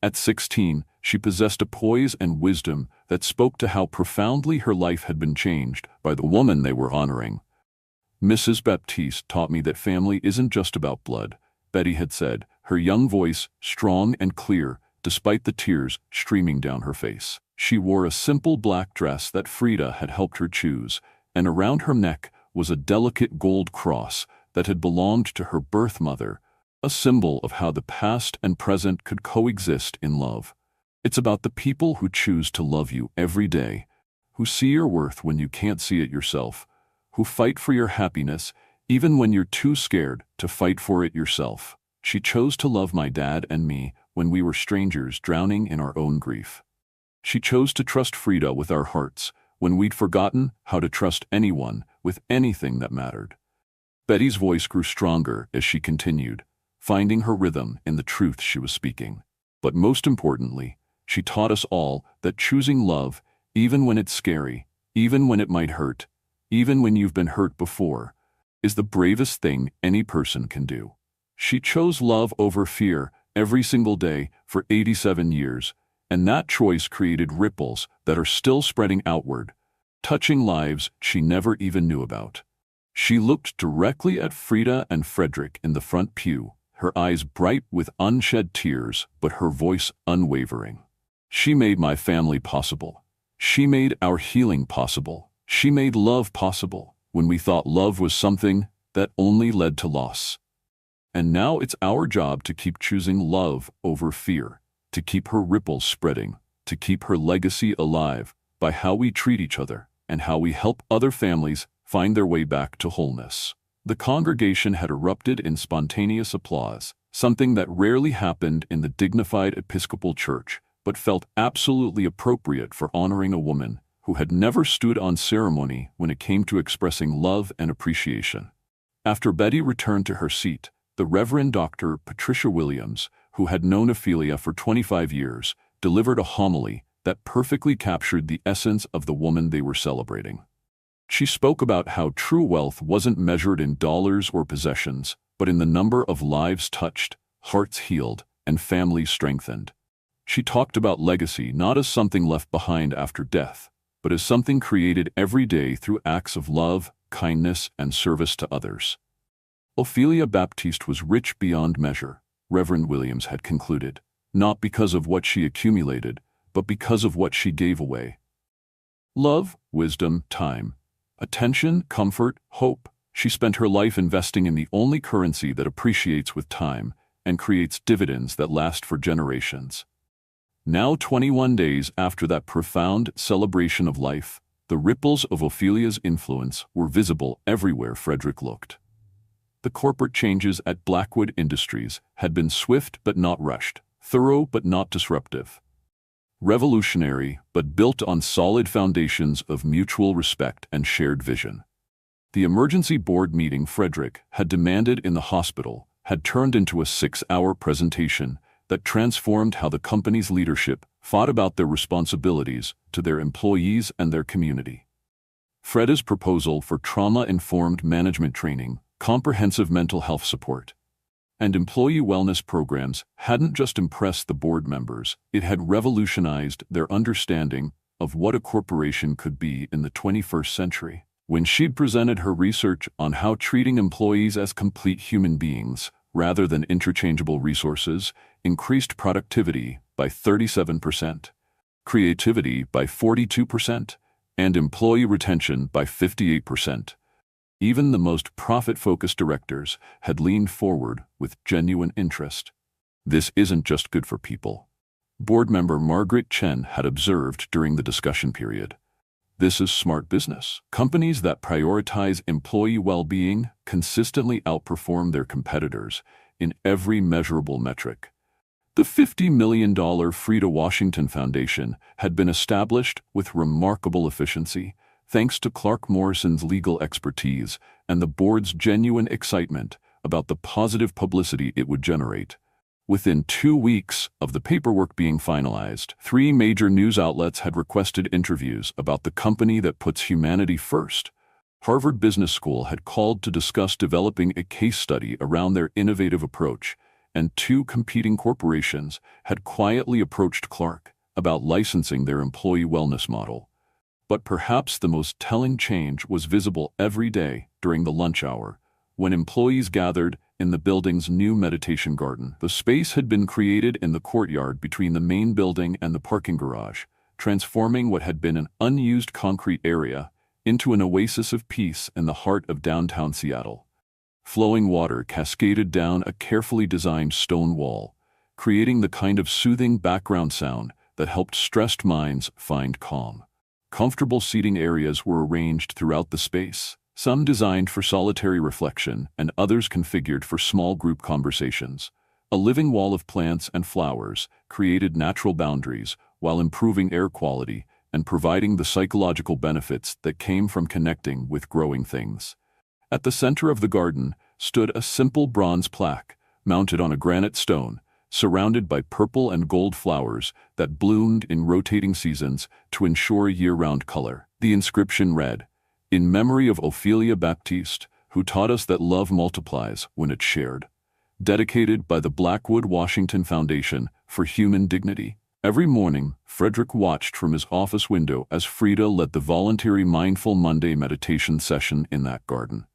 At 16, she possessed a poise and wisdom that spoke to how profoundly her life had been changed by the woman they were honoring. "Mrs. Baptiste taught me that family isn't just about blood," Betty had said, her young voice strong and clear despite the tears streaming down her face. She wore a simple black dress that Freda had helped her choose, and around her neck was a delicate gold cross that had belonged to her birth mother, a symbol of how the past and present could coexist in love. "It's about the people who choose to love you every day, who see your worth when you can't see it yourself, who fight for your happiness even when you're too scared to fight for it yourself." She chose to love my dad and me when we were strangers drowning in our own grief. She chose to trust Freda with our hearts when we'd forgotten how to trust anyone with anything that mattered. Betty's voice grew stronger as she continued, finding her rhythm in the truth she was speaking. But most importantly, she taught us all that choosing love, even when it's scary, even when it might hurt, even when you've been hurt before, is the bravest thing any person can do. She chose love over fear every single day for 87 years, and that choice created ripples that are still spreading outward, touching lives she never even knew about. She looked directly at Freda and Frederick in the front pew, her eyes bright with unshed tears, but her voice unwavering. "She made my family possible. She made our healing possible. She made love possible when we thought love was something that only led to loss. And now it's our job to keep choosing love over fear, to keep her ripples spreading, to keep her legacy alive by how we treat each other and how we help other families find their way back to wholeness." The congregation had erupted in spontaneous applause, something that rarely happened in the dignified Episcopal Church, but felt absolutely appropriate for honoring a woman who had never stood on ceremony when it came to expressing love and appreciation. After Betty returned to her seat, the Reverend Dr. Patricia Williams, who had known Ophelia for 25 years, delivered a homily that perfectly captured the essence of the woman they were celebrating. She spoke about how true wealth wasn't measured in dollars or possessions, but in the number of lives touched, hearts healed, and families strengthened. She talked about legacy not as something left behind after death, but as something created every day through acts of love, kindness, and service to others. Ophelia Baptiste was rich beyond measure. Reverend Williams had concluded, not because of what she accumulated, but because of what she gave away. Love, wisdom, time, attention, comfort, hope. She spent her life investing in the only currency that appreciates with time and creates dividends that last for generations. Now, 21 days after that profound celebration of life, the ripples of Ophelia's influence were visible everywhere Frederick looked. The corporate changes at Blackwood Industries had been swift but not rushed, thorough but not disruptive. Revolutionary but built on solid foundations of mutual respect and shared vision. The emergency board meeting Frederick had demanded in the hospital had turned into a 6-hour presentation that transformed how the company's leadership fought about their responsibilities to their employees and their community. Freda's proposal for trauma-informed management training, comprehensive mental health support, and employee wellness programs hadn't just impressed the board members, it had revolutionized their understanding of what a corporation could be in the 21st century. When she'd presented her research on how treating employees as complete human beings, rather than interchangeable resources, increased productivity by 37%, creativity by 42%, and employee retention by 58%. Even the most profit-focused directors had leaned forward with genuine interest. This isn't just good for people. Board member Margaret Chen had observed during the discussion period. This is smart business. Companies that prioritize employee well-being consistently outperform their competitors in every measurable metric. The $50 million Freda Washington Foundation had been established with remarkable efficiency, thanks to Clark Morrison's legal expertise and the board's genuine excitement about the positive publicity it would generate. Within 2 weeks of the paperwork being finalized, 3 major news outlets had requested interviews about the company that puts humanity first. Harvard Business School had called to discuss developing a case study around their innovative approach, and 2 competing corporations had quietly approached Clark about licensing their employee wellness model. But perhaps the most telling change was visible every day during the lunch hour, when employees gathered in the building's new meditation garden. The space had been created in the courtyard between the main building and the parking garage, transforming what had been an unused concrete area into an oasis of peace in the heart of downtown Seattle. Flowing water cascaded down a carefully designed stone wall, creating the kind of soothing background sound that helped stressed minds find calm. Comfortable seating areas were arranged throughout the space, some designed for solitary reflection and others configured for small group conversations. A living wall of plants and flowers created natural boundaries while improving air quality and providing the psychological benefits that came from connecting with growing things. At the center of the garden stood a simple bronze plaque, mounted on a granite stone, surrounded by purple and gold flowers that bloomed in rotating seasons to ensure year-round color. The inscription read, "In memory of Ophelia Baptiste, who taught us that love multiplies when it's shared. Dedicated by the Blackwood Washington Foundation for Human Dignity." Every morning, Frederick watched from his office window as Freda led the voluntary Mindful Monday meditation session in that garden.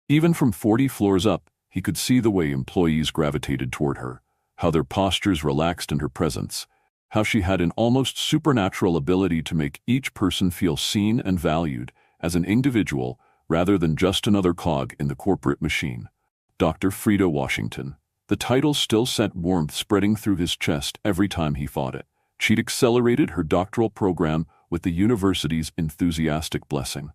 Even from 40 floors up, he could see the way employees gravitated toward her, how their postures relaxed in her presence, how she had an almost supernatural ability to make each person feel seen and valued as an individual rather than just another cog in the corporate machine. Dr. Freda Washington. The title still sent warmth spreading through his chest every time he thought it. She'd accelerated her doctoral program with the university's enthusiastic blessing,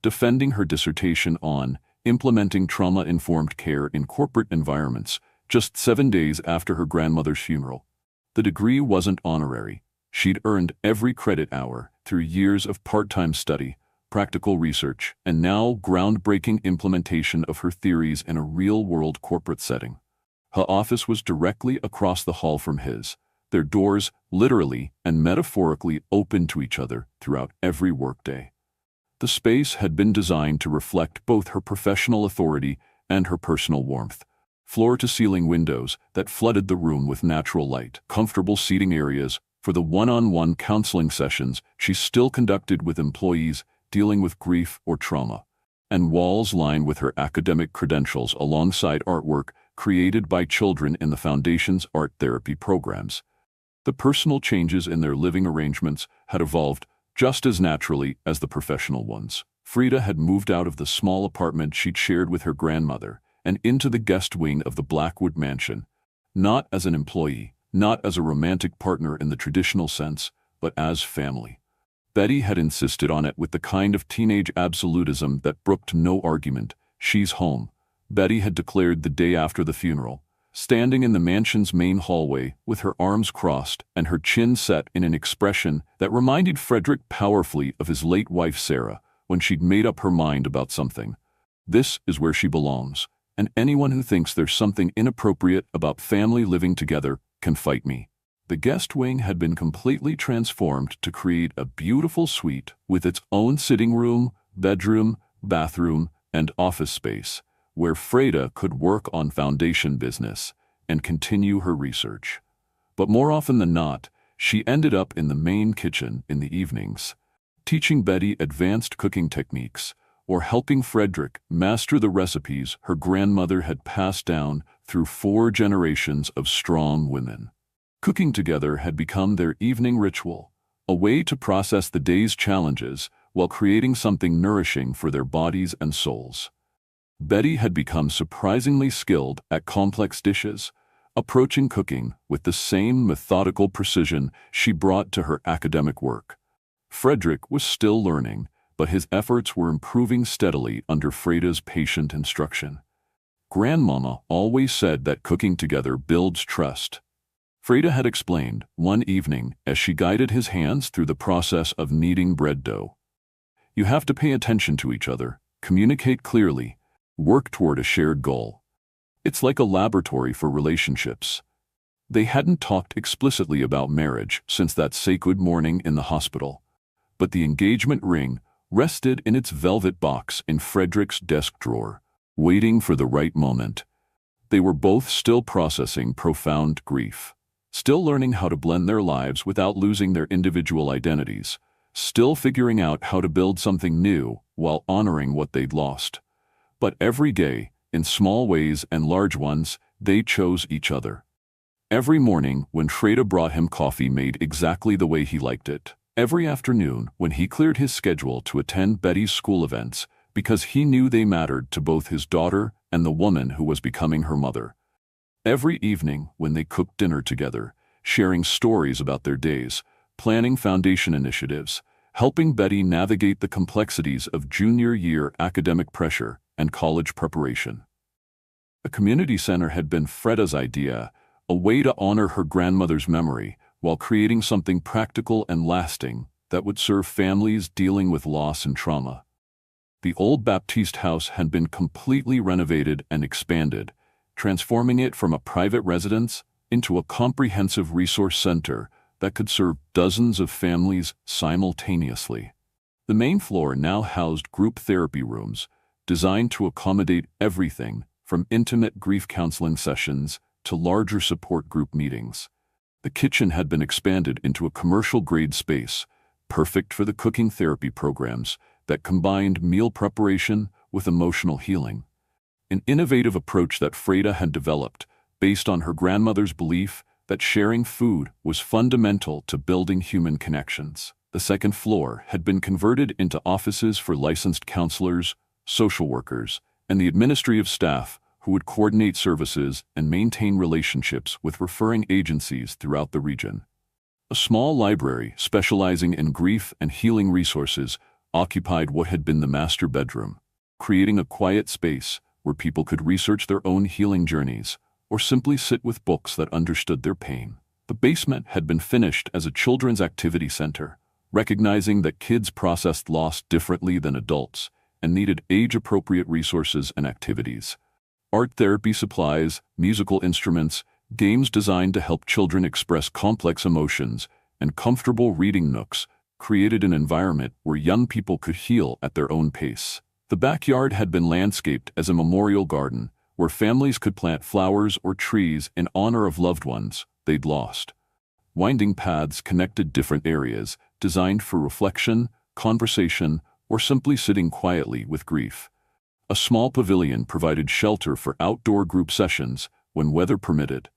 defending her dissertation on implementing trauma-informed care in corporate environments just 7 days after her grandmother's funeral. The degree wasn't honorary. She'd earned every credit hour through years of part-time study, practical research, and now groundbreaking implementation of her theories in a real-world corporate setting. Her office was directly across the hall from his, their doors literally and metaphorically open to each other throughout every workday. The space had been designed to reflect both her professional authority and her personal warmth. Floor-to-ceiling windows that flooded the room with natural light, comfortable seating areas for the one-on-one counseling sessions she still conducted with employees dealing with grief or trauma, and walls lined with her academic credentials alongside artwork created by children in the Foundation's art therapy programs. The personal changes in their living arrangements had evolved just as naturally as the professional ones. Frida had moved out of the small apartment she'd shared with her grandmother and into the guest wing of the Blackwood mansion, not as an employee, not as a romantic partner in the traditional sense, but as family. Betty had insisted on it with the kind of teenage absolutism that brooked no argument. "She's home," Betty had declared the day after the funeral, standing in the mansion's main hallway with her arms crossed and her chin set in an expression that reminded Frederick powerfully of his late wife Sarah when she'd made up her mind about something. "This is where she belongs, and anyone who thinks there's something inappropriate about family living together can fight me." The guest wing had been completely transformed to create a beautiful suite with its own sitting room, bedroom, bathroom, and office space, where Frida could work on Foundation business and continue her research. But more often than not, she ended up in the main kitchen in the evenings, teaching Betty advanced cooking techniques or helping Frederick master the recipes her grandmother had passed down through 4 generations of strong women. Cooking together had become their evening ritual, a way to process the day's challenges while creating something nourishing for their bodies and souls. Betty had become surprisingly skilled at complex dishes, approaching cooking with the same methodical precision she brought to her academic work. Frederick was still learning, but his efforts were improving steadily under Frida's patient instruction. "Grandmama always said that cooking together builds trust," Frida had explained one evening as she guided his hands through the process of kneading bread dough. "You have to pay attention to each other, communicate clearly, work toward a shared goal. It's like a laboratory for relationships." They hadn't talked explicitly about marriage since that sacred morning in the hospital, but the engagement ring rested in its velvet box in Frederick's desk drawer, waiting for the right moment. They were both still processing profound grief, still learning how to blend their lives without losing their individual identities, still figuring out how to build something new while honoring what they'd lost. But every day, in small ways and large ones, they chose each other. Every morning when Frida brought him coffee made exactly the way he liked it. Every afternoon when he cleared his schedule to attend Betty's school events because he knew they mattered to both his daughter and the woman who was becoming her mother. Every evening when they cooked dinner together, sharing stories about their days, planning Foundation initiatives, helping Betty navigate the complexities of junior year academic pressure and college preparation. A community center had been Frida's idea, a way to honor her grandmother's memory while creating something practical and lasting that would serve families dealing with loss and trauma. The old Baptiste house had been completely renovated and expanded, transforming it from a private residence into a comprehensive resource center that could serve dozens of families simultaneously. The main floor now housed group therapy rooms, designed to accommodate everything from intimate grief counseling sessions to larger support group meetings. The kitchen had been expanded into a commercial-grade space, perfect for the cooking therapy programs that combined meal preparation with emotional healing. An innovative approach that Frida had developed based on her grandmother's belief that sharing food was fundamental to building human connections. The second floor had been converted into offices for licensed counselors, social workers, and the administrative staff who would coordinate services and maintain relationships with referring agencies throughout the region. A small library specializing in grief and healing resources occupied what had been the master bedroom, creating a quiet space where people could research their own healing journeys or simply sit with books that understood their pain. The basement had been finished as a children's activity center, recognizing that kids processed loss differently than adults and needed age-appropriate resources and activities. Art therapy supplies, musical instruments, games designed to help children express complex emotions, and comfortable reading nooks created an environment where young people could heal at their own pace. The backyard had been landscaped as a memorial garden where families could plant flowers or trees in honor of loved ones they'd lost. Winding paths connected different areas, designed for reflection, conversation, or simply sitting quietly with grief. A small pavilion provided shelter for outdoor group sessions when weather permitted.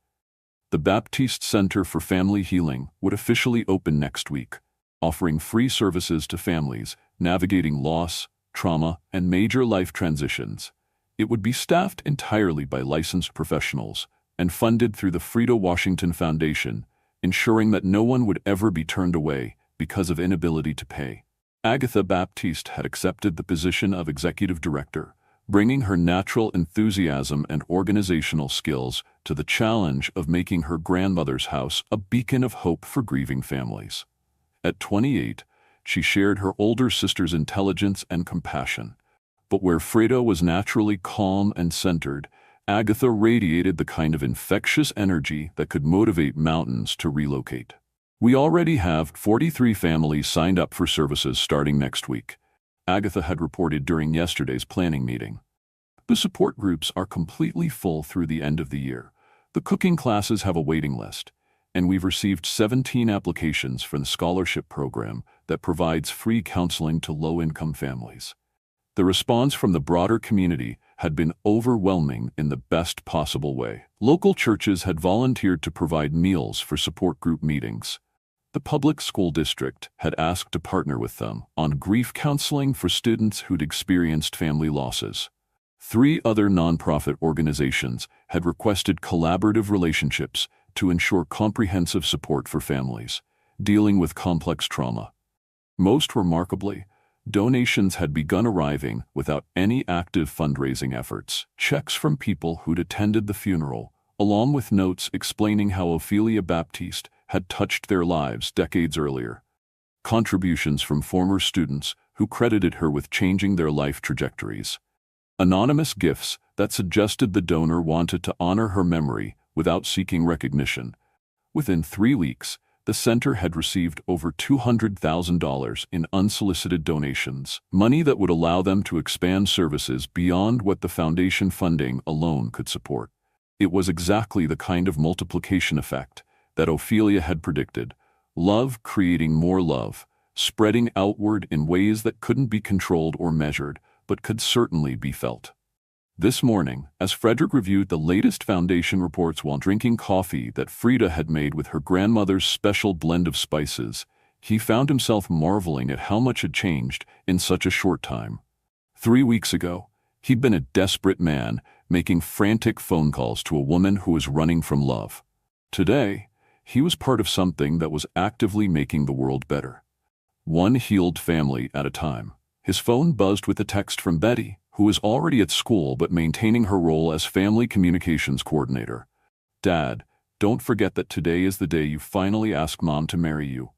The Baptiste Center for Family Healing would officially open next week, offering free services to families navigating loss, trauma, and major life transitions. It would be staffed entirely by licensed professionals and funded through the Frida Washington Foundation, ensuring that no one would ever be turned away because of inability to pay. Agatha Baptiste had accepted the position of executive director, bringing her natural enthusiasm and organizational skills to the challenge of making her grandmother's house a beacon of hope for grieving families. At 28, she shared her older sister's intelligence and compassion. But where Frida was naturally calm and centered, Agatha radiated the kind of infectious energy that could motivate mountains to relocate. We already have 43 families signed up for services starting next week, Agatha had reported during yesterday's planning meeting. The support groups are completely full through the end of the year. The cooking classes have a waiting list, and we've received 17 applications for the scholarship program that provides free counseling to low-income families. The response from the broader community had been overwhelming in the best possible way. Local churches had volunteered to provide meals for support group meetings. The public school district had asked to partner with them on grief counseling for students who'd experienced family losses. 3 other nonprofit organizations had requested collaborative relationships to ensure comprehensive support for families dealing with complex trauma. Most remarkably, donations had begun arriving without any active fundraising efforts. Checks from people who'd attended the funeral, along with notes explaining how Ophelia Baptiste had touched their lives decades earlier. Contributions from former students who credited her with changing their life trajectories. Anonymous gifts that suggested the donor wanted to honor her memory without seeking recognition. Within 3 weeks, the center had received over $200,000 in unsolicited donations, money that would allow them to expand services beyond what the foundation funding alone could support. It was exactly the kind of multiplication effect that Ophelia had predicted, love creating more love, spreading outward in ways that couldn't be controlled or measured, but could certainly be felt. This morning, as Frederick reviewed the latest foundation reports while drinking coffee that Frida had made with her grandmother's special blend of spices, he found himself marveling at how much had changed in such a short time. 3 weeks ago, he'd been a desperate man, making frantic phone calls to a woman who was running from love. Today, he was part of something that was actively making the world better. One healed family at a time. His phone buzzed with a text from Betty, who was already at school but maintaining her role as family communications coordinator. Dad, don't forget that today is the day you finally ask Mom to marry you.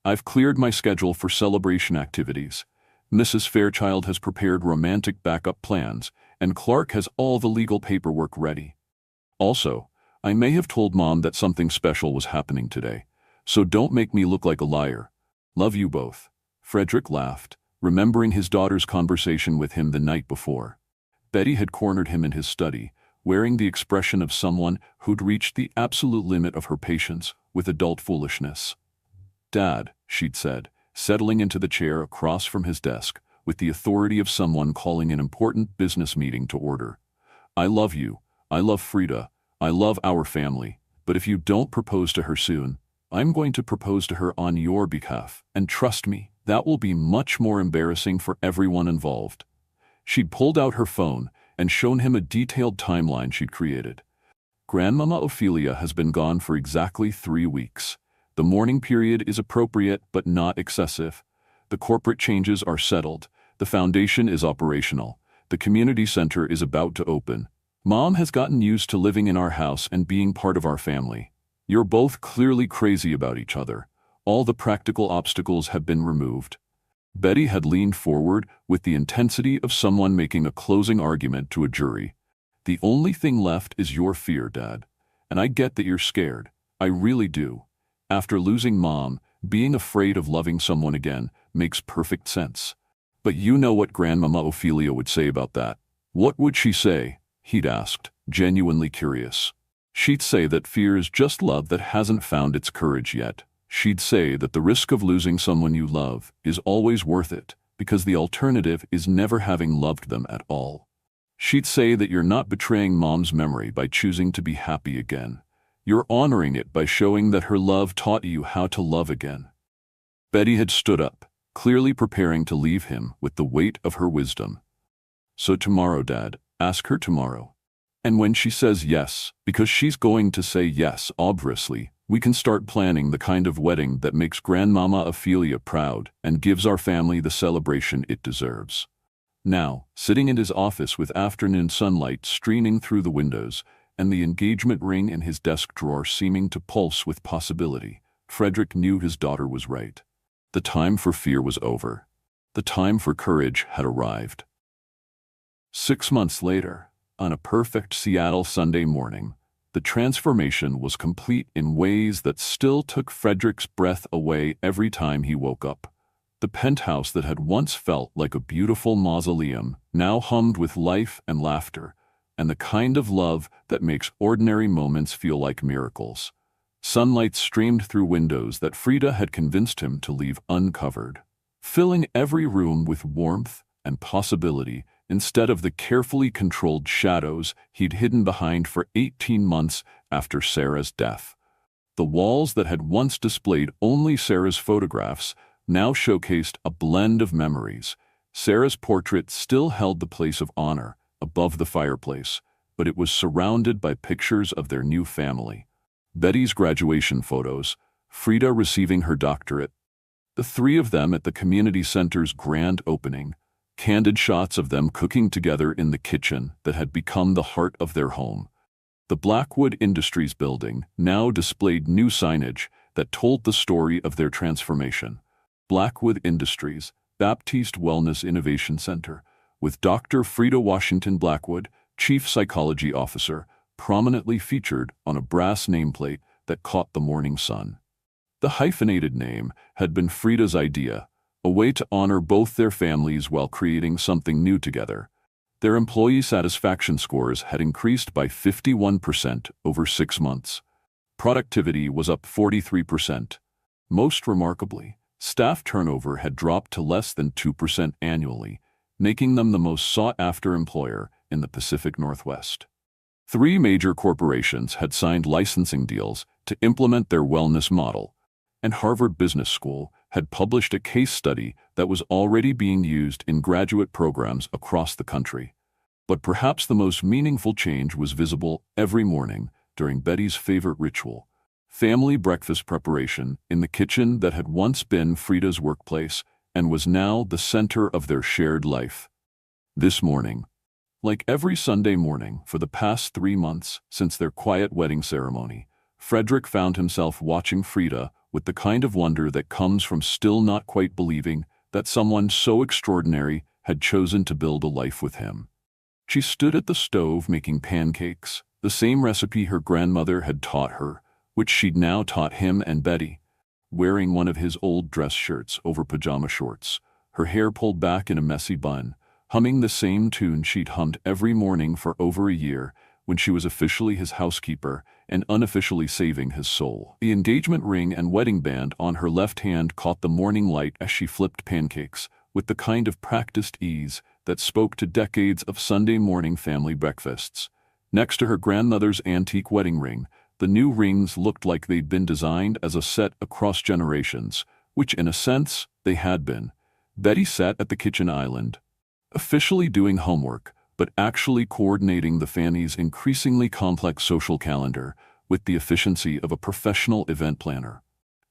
I've cleared my schedule for celebration activities. Mrs. Fairchild has prepared romantic backup plans, and Clark has all the legal paperwork ready. Also, I may have told Mom that something special was happening today, so don't make me look like a liar. Love you both. Frederick laughed, remembering his daughter's conversation with him the night before. Betty had cornered him in his study, wearing the expression of someone who'd reached the absolute limit of her patience with adult foolishness. Dad, she'd said, settling into the chair across from his desk, with the authority of someone calling an important business meeting to order. I love you. I love Frida. I love our family. But if you don't propose to her soon, I'm going to propose to her on your behalf, and trust me, that will be much more embarrassing for everyone involved. She'd pulled out her phone and shown him a detailed timeline she'd created. Grandmama Ophelia has been gone for exactly 3 weeks. The mourning period is appropriate but not excessive. The corporate changes are settled. The foundation is operational. The community center is about to open. Mom has gotten used to living in our house and being part of our family. You're both clearly crazy about each other. All the practical obstacles have been removed. Betty had leaned forward with the intensity of someone making a closing argument to a jury. The only thing left is your fear, Dad. And I get that you're scared. I really do. After losing Mom, being afraid of loving someone again makes perfect sense. But you know what Grandmama Ophelia would say about that. What would she say? He'd asked, genuinely curious. She'd say that fear is just love that hasn't found its courage yet. She'd say that the risk of losing someone you love is always worth it, because the alternative is never having loved them at all. She'd say that you're not betraying Mom's memory by choosing to be happy again. You're honoring it by showing that her love taught you how to love again. Betty had stood up, clearly preparing to leave him with the weight of her wisdom. So tomorrow, Dad, ask her tomorrow. And when she says yes, because she's going to say yes, obviously, we can start planning the kind of wedding that makes Grandmama Ophelia proud and gives our family the celebration it deserves. Now, sitting in his office with afternoon sunlight streaming through the windows and the engagement ring in his desk drawer seeming to pulse with possibility, Frederick knew his daughter was right. The time for fear was over. The time for courage had arrived. 6 months later, on a perfect Seattle Sunday morning, the transformation was complete in ways that still took Frederick's breath away every time he woke up. The penthouse that had once felt like a beautiful mausoleum now hummed with life and laughter, and the kind of love that makes ordinary moments feel like miracles. Sunlight streamed through windows that Frida had convinced him to leave uncovered, filling every room with warmth and possibility instead of the carefully controlled shadows he'd hidden behind for 18 months after Sarah's death. The walls that had once displayed only Sarah's photographs now showcased a blend of memories. Sarah's portrait still held the place of honor above the fireplace, but it was surrounded by pictures of their new family. Betty's graduation photos, Frida receiving her doctorate, the three of them at the community center's grand opening, candid shots of them cooking together in the kitchen that had become the heart of their home. The Blackwood Industries building now displayed new signage that told the story of their transformation. Blackwood Industries, Baptiste Wellness Innovation Center, with Dr. Frida Washington Blackwood, Chief Psychology Officer, prominently featured on a brass nameplate that caught the morning sun. The hyphenated name had been Frida's idea, a way to honor both their families while creating something new together. Their employee satisfaction scores had increased by 51% over 6 months. Productivity was up 43%. Most remarkably, staff turnover had dropped to less than 2% annually, making them the most sought-after employer in the Pacific Northwest. 3 major corporations had signed licensing deals to implement their wellness model, and Harvard Business School had published a case study that was already being used in graduate programs across the country. But perhaps the most meaningful change was visible every morning during Betty's favorite ritual, family breakfast preparation in the kitchen that had once been Frida's workplace and was now the center of their shared life. This morning, like every Sunday morning for the past 3 months since their quiet wedding ceremony, Frederick found himself watching Frida with the kind of wonder that comes from still not quite believing that someone so extraordinary had chosen to build a life with him. She stood at the stove making pancakes, the same recipe her grandmother had taught her, which she'd now taught him and Betty, wearing one of his old dress shirts over pajama shorts, her hair pulled back in a messy bun, humming the same tune she'd hummed every morning for over a year when she was officially his housekeeper and unofficially saving his soul. The engagement ring and wedding band on her left hand caught the morning light as she flipped pancakes, with the kind of practiced ease that spoke to decades of Sunday morning family breakfasts. Next to her grandmother's antique wedding ring, the new rings looked like they'd been designed as a set across generations, which in a sense, they had been. Betty sat at the kitchen island, officially doing homework, but actually coordinating the family's increasingly complex social calendar with the efficiency of a professional event planner.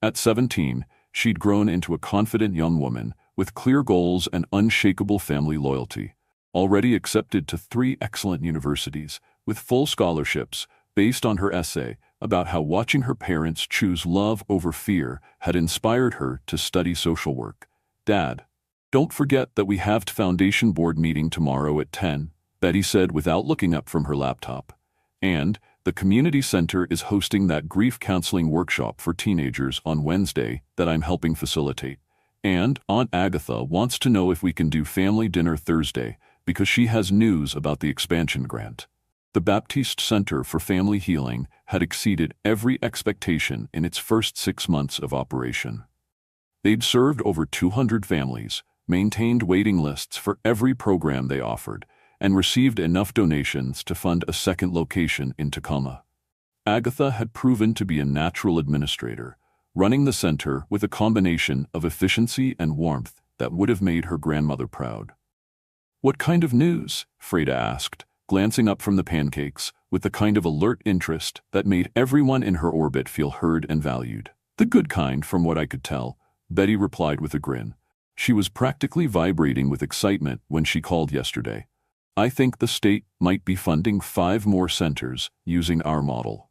At 17, she'd grown into a confident young woman with clear goals and unshakable family loyalty, already accepted to 3 excellent universities with full scholarships based on her essay about how watching her parents choose love over fear had inspired her to study social work. "Dad, don't forget that we have foundation board meeting tomorrow at 10, Betty said without looking up from her laptop. "And the community center is hosting that grief counseling workshop for teenagers on Wednesday that I'm helping facilitate. And Aunt Agatha wants to know if we can do family dinner Thursday because she has news about the expansion grant." The Baptiste Center for Family Healing had exceeded every expectation in its first 6 months of operation. They'd served over 200 families, maintained waiting lists for every program they offered, and received enough donations to fund a second location in Tacoma. Agatha had proven to be a natural administrator, running the center with a combination of efficiency and warmth that would have made her grandmother proud. "What kind of news?" Freda asked, glancing up from the pancakes with the kind of alert interest that made everyone in her orbit feel heard and valued. "The good kind, from what I could tell," Betty replied with a grin. She was practically vibrating with excitement when she called yesterday. "I think the state might be funding 5 more centers using our model."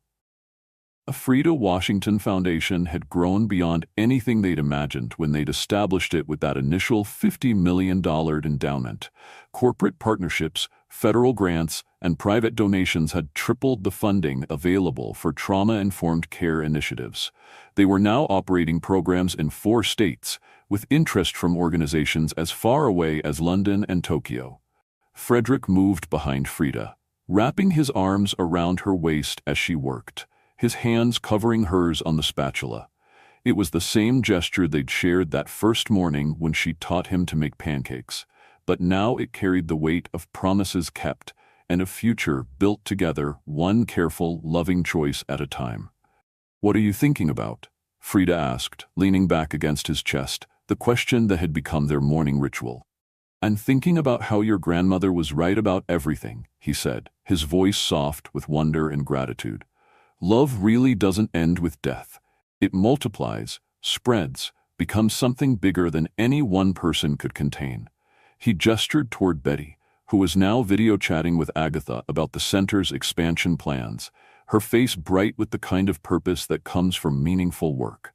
A Freda Washington Foundation had grown beyond anything they'd imagined when they'd established it with that initial $50 million endowment. Corporate partnerships, federal grants, and private donations had tripled the funding available for trauma-informed care initiatives. They were now operating programs in 4 states, with interest from organizations as far away as London and Tokyo. Frederick moved behind Freda, wrapping his arms around her waist as she worked, his hands covering hers on the spatula. It was the same gesture they'd shared that first morning when she taught him to make pancakes, but now it carried the weight of promises kept and a future built together, one careful, loving choice at a time. "What are you thinking about?" Freda asked, leaning back against his chest, the question that had become their morning ritual. "I'm thinking about how your grandmother was right about everything," he said, his voice soft with wonder and gratitude. "Love really doesn't end with death. It multiplies, spreads, becomes something bigger than any one person could contain." He gestured toward Betty, who was now video chatting with Agatha about the center's expansion plans, her face bright with the kind of purpose that comes from meaningful work.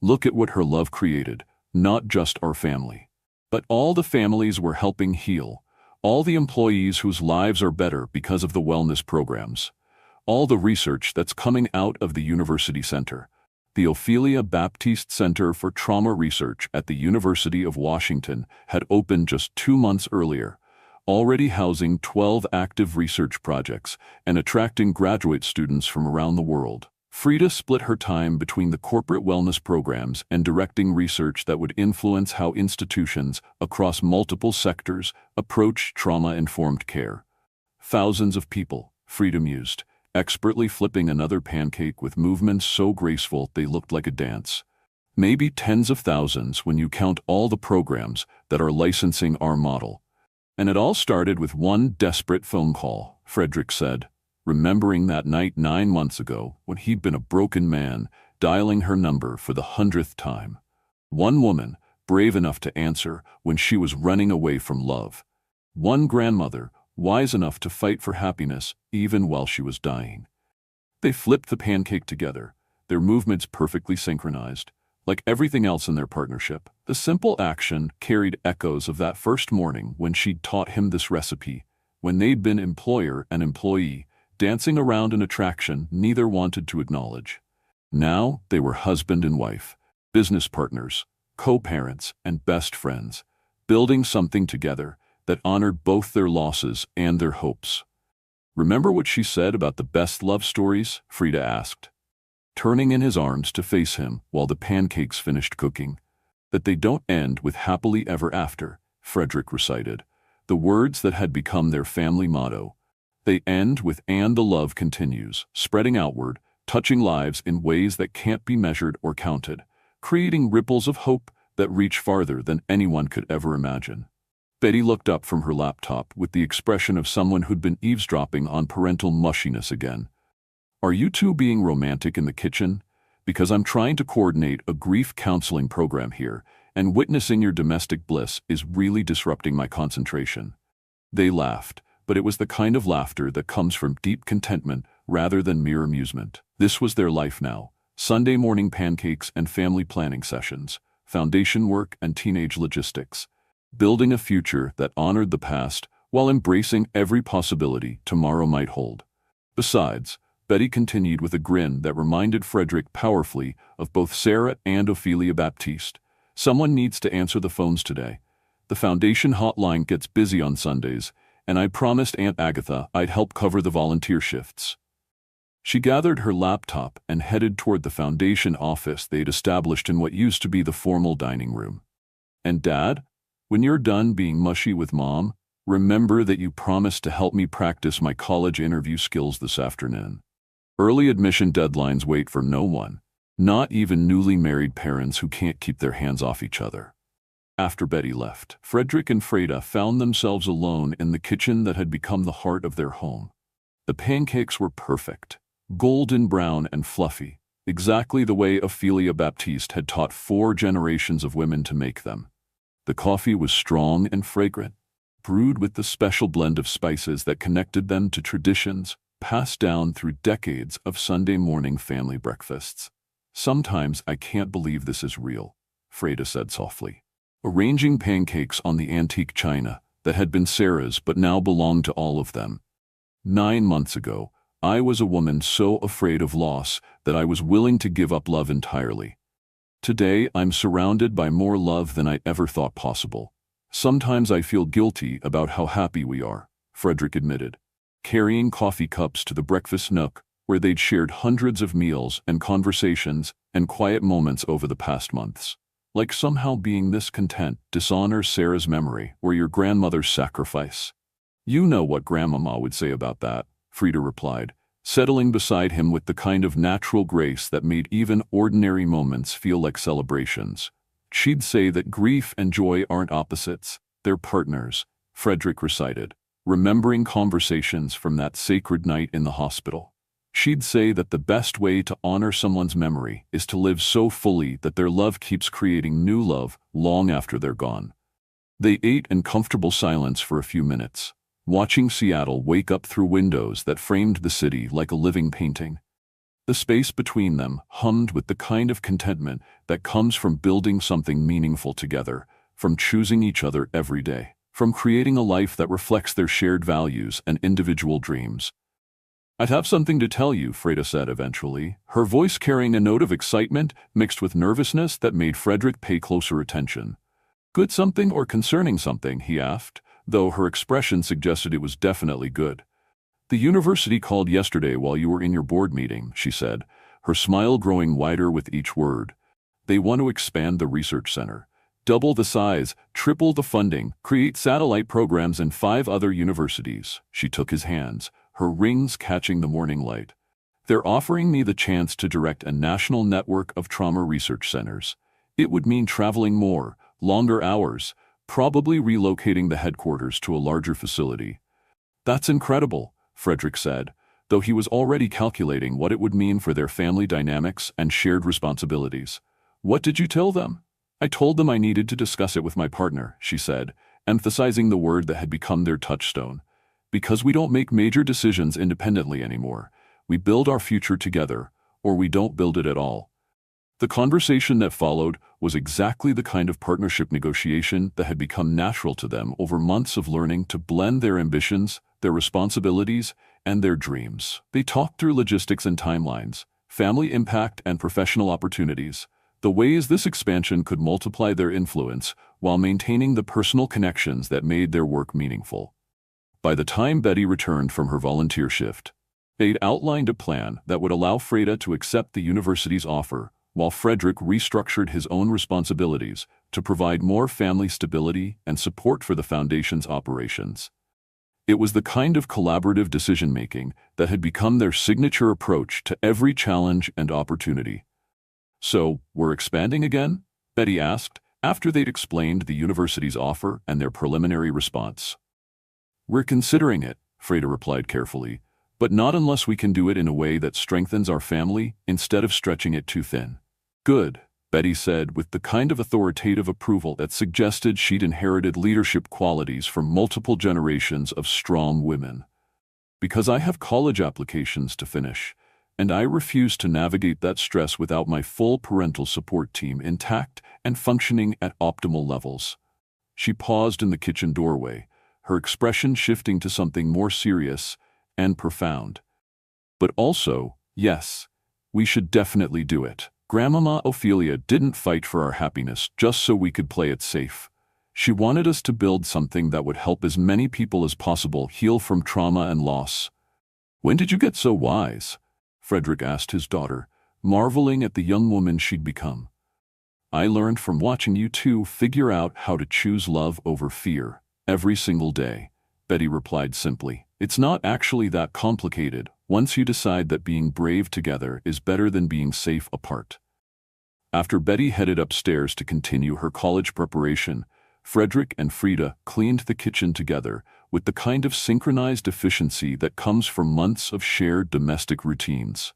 "Look at what her love created, not just our family, but all the families we're helping heal, all the employees whose lives are better because of the wellness programs, all the research that's coming out of the University Center." The Ophelia Baptiste Center for Trauma Research at the University of Washington had opened just 2 months earlier, already housing 12 active research projects and attracting graduate students from around the world. Freda split her time between the corporate wellness programs and directing research that would influence how institutions across multiple sectors approach trauma-informed care. Thousands of people, Freda mused, expertly flipping another pancake with movements so graceful they looked like a dance. Maybe tens of thousands when you count all the programs that are licensing our model. "And it all started with one desperate phone call," Frederick said, remembering that night 9 months ago when he'd been a broken man, dialing her number for the 100th time. One woman, brave enough to answer when she was running away from love. One grandmother, wise enough to fight for happiness even while she was dying. They flipped the pancake together, their movements perfectly synchronized. Like everything else in their partnership, the simple action carried echoes of that first morning when she'd taught him this recipe, when they'd been employer and employee, dancing around an attraction neither wanted to acknowledge. Now they were husband and wife, business partners, co-parents, and best friends, building something together that honored both their losses and their hopes. "Remember what she said about the best love stories?" Freda asked, turning in his arms to face him while the pancakes finished cooking. "That they don't end with happily ever after," Frederick recited, the words that had become their family motto. "They end with and the love continues, spreading outward, touching lives in ways that can't be measured or counted, creating ripples of hope that reach farther than anyone could ever imagine." Betty looked up from her laptop with the expression of someone who'd been eavesdropping on parental mushiness again. "Are you two being romantic in the kitchen? Because I'm trying to coordinate a grief counseling program here, and witnessing your domestic bliss is really disrupting my concentration." They laughed, but it was the kind of laughter that comes from deep contentment rather than mere amusement. This was their life now: Sunday morning pancakes and family planning sessions, foundation work and teenage logistics, building a future that honored the past while embracing every possibility tomorrow might hold. Besides, Betty continued with a grin that reminded Frederick powerfully of both Sarah and Ophelia Baptiste. "Someone needs to answer the phones today. The foundation hotline gets busy on Sundays, and I promised Aunt Agatha I'd help cover the volunteer shifts." She gathered her laptop and headed toward the foundation office they'd established in what used to be the formal dining room. "And Dad? When you're done being mushy with Mom, Remember that you promised to help me practice my college interview skills this afternoon. Early admission deadlines wait for no one, not even newly married parents who can't keep their hands off each other. After Betty left, Frederick and Freda found themselves alone in the kitchen that had become the heart of their home. The pancakes were perfect, golden brown and fluffy, exactly the way Ophelia Baptiste had taught 4 generations of women to make them. The coffee was strong and fragrant, brewed with the special blend of spices that connected them to traditions passed down through decades of Sunday morning family breakfasts. "Sometimes I can't believe this is real," Freda said softly, arranging pancakes on the antique china that had been Sarah's but now belonged to all of them. 9 months ago, I was a woman so afraid of loss that I was willing to give up love entirely. Today, I'm surrounded by more love than I ever thought possible. Sometimes I feel guilty about how happy we are," Frederick admitted, carrying coffee cups to the breakfast nook where they'd shared hundreds of meals and conversations and quiet moments over the past months. "Like somehow being this content dishonors Sarah's memory or your grandmother's sacrifice." "You know what Grandmama would say about that," Freda replied, settling beside him with the kind of natural grace that made even ordinary moments feel like celebrations. "She'd say that grief and joy aren't opposites, they're partners," Frederick recited, remembering conversations from that sacred night in the hospital. "She'd say that the best way to honor someone's memory is to live so fully that their love keeps creating new love long after they're gone." They ate in comfortable silence for a few minutes, watching Seattle wake up through windows that framed the city like a living painting. The space between them hummed with the kind of contentment that comes from building something meaningful together, from choosing each other every day, from creating a life that reflects their shared values and individual dreams. "I'd have something to tell you," Freda said eventually, her voice carrying a note of excitement mixed with nervousness that made Frederick pay closer attention. "Good something or concerning something?" he asked, though her expression suggested it was definitely good. "The university called yesterday while you were in your board meeting," she said, her smile growing wider with each word. "They want to expand the research center, double the size, triple the funding, create satellite programs in 5 other universities." She took his hands, her rings catching the morning light. "They're offering me the chance to direct a national network of trauma research centers. It would mean traveling more, longer hours, probably relocating the headquarters to a larger facility." "That's incredible," Frederick said, though he was already calculating what it would mean for their family dynamics and shared responsibilities. "What did you tell them?" "I told them I needed to discuss it with my partner," she said, emphasizing the word that had become their touchstone. "Because we don't make major decisions independently anymore. We build our future together, or we don't build it at all." The conversation that followed was exactly the kind of partnership negotiation that had become natural to them over months of learning to blend their ambitions, their responsibilities, and their dreams. They talked through logistics and timelines, family impact and professional opportunities, the ways this expansion could multiply their influence while maintaining the personal connections that made their work meaningful. By the time Betty returned from her volunteer shift, they'd outlined a plan that would allow Freda to accept the university's offer, while Frederick restructured his own responsibilities to provide more family stability and support for the foundation's operations. It was the kind of collaborative decision-making that had become their signature approach to every challenge and opportunity. "So, we're expanding again?" Betty asked, after they'd explained the university's offer and their preliminary response. "We're considering it," Freda replied carefully, "but not unless we can do it in a way that strengthens our family instead of stretching it too thin." "Good," Betty said with the kind of authoritative approval that suggested she'd inherited leadership qualities from multiple generations of strong women. "Because I have college applications to finish, and I refuse to navigate that stress without my full parental support team intact and functioning at optimal levels." She paused in the kitchen doorway, her expression shifting to something more serious and profound. "But also, yes, we should definitely do it. Grandmama Ophelia didn't fight for our happiness just so we could play it safe. She wanted us to build something that would help as many people as possible heal from trauma and loss." "When did you get so wise?" Frederick asked his daughter, marveling at the young woman she'd become. "I learned from watching you two figure out how to choose love over fear every single day," Betty replied simply. It's not actually that complicated once you decide that being brave together is better than being safe apart. After Betty headed upstairs to continue her college preparation, Frederick and Frida cleaned the kitchen together with the kind of synchronized efficiency that comes from months of shared domestic routines.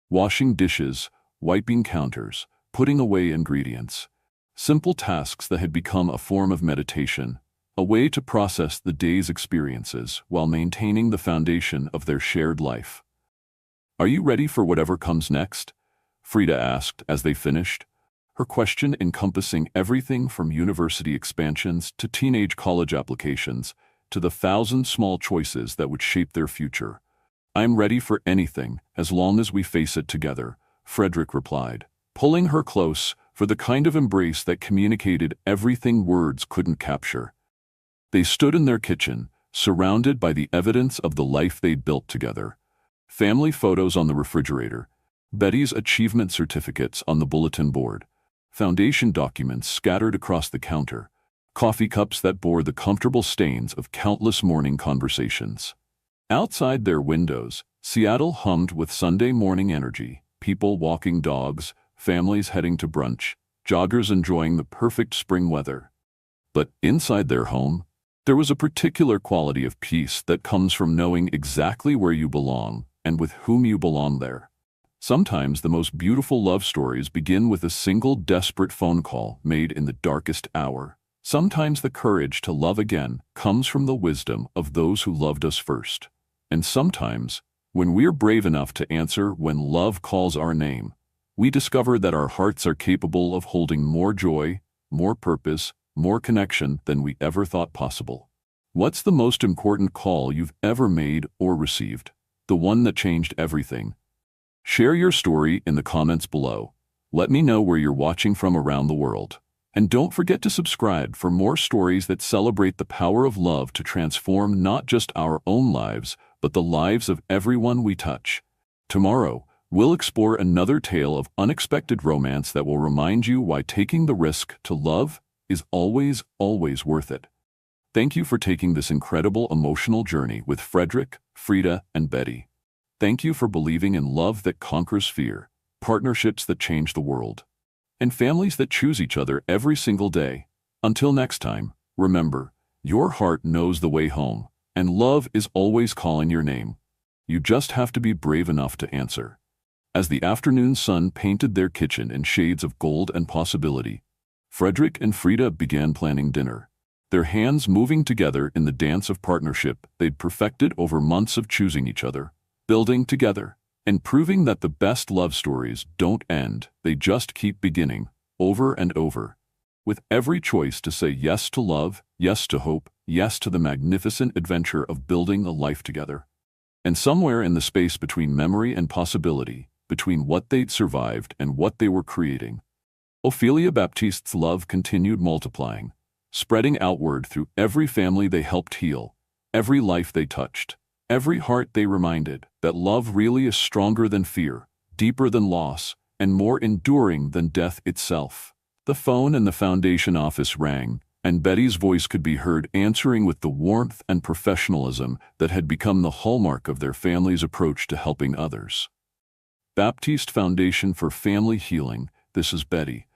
Washing dishes, wiping counters, putting away ingredients. Simple tasks that had become a form of meditation, a way to process the day's experiences while maintaining the foundation of their shared life. Are you ready for whatever comes next? Frida asked as they finished, her question encompassing everything from university expansions to teenage college applications to the 1,000 small choices that would shape their future. I'm ready for anything, as long as we face it together, Frederick replied, pulling her close for the kind of embrace that communicated everything words couldn't capture. They stood in their kitchen, surrounded by the evidence of the life they'd built together. Family photos on the refrigerator, Betty's achievement certificates on the bulletin board, foundation documents scattered across the counter, coffee cups that bore the comfortable stains of countless morning conversations. Outside their windows, Seattle hummed with Sunday morning energy, people walking dogs, families heading to brunch, joggers enjoying the perfect spring weather. But inside their home, there was a particular quality of peace that comes from knowing exactly where you belong and with whom you belong there. Sometimes the most beautiful love stories begin with a single desperate phone call made in the darkest hour. Sometimes the courage to love again comes from the wisdom of those who loved us first. And sometimes, when we're brave enough to answer when love calls our name, we discover that our hearts are capable of holding more joy, more purpose, more connection than we ever thought possible. What's the most important call you've ever made or received? The one that changed everything? Share your story in the comments below. Let me know where you're watching from around the world. And don't forget to subscribe for more stories that celebrate the power of love to transform not just our own lives, but the lives of everyone we touch. Tomorrow, we'll explore another tale of unexpected romance that will remind you why taking the risk to love is always, always worth it. Thank you for taking this incredible emotional journey with Frederick, Frida, and Betty. Thank you for believing in love that conquers fear, partnerships that change the world, and families that choose each other every single day. Until next time, remember, your heart knows the way home, and love is always calling your name. You just have to be brave enough to answer. As the afternoon sun painted their kitchen in shades of gold and possibility, Frederick and Frida began planning dinner, their hands moving together in the dance of partnership they'd perfected over months of choosing each other, building together, and proving that the best love stories don't end, they just keep beginning, over and over. With every choice to say yes to love, yes to hope, yes to the magnificent adventure of building a life together. And somewhere in the space between memory and possibility, between what they'd survived and what they were creating, Ophelia Baptiste's love continued multiplying, spreading outward through every family they helped heal, every life they touched, every heart they reminded that love really is stronger than fear, deeper than loss, and more enduring than death itself. The phone in the foundation office rang, and Betty's voice could be heard answering with the warmth and professionalism that had become the hallmark of their family's approach to helping others. Baptiste Foundation for Family Healing, this is Betty.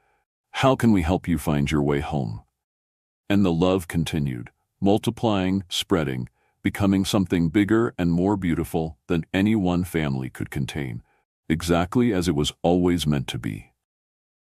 How can we help you find your way home? And the love continued, multiplying, spreading, becoming something bigger and more beautiful than any one family could contain, exactly as it was always meant to be.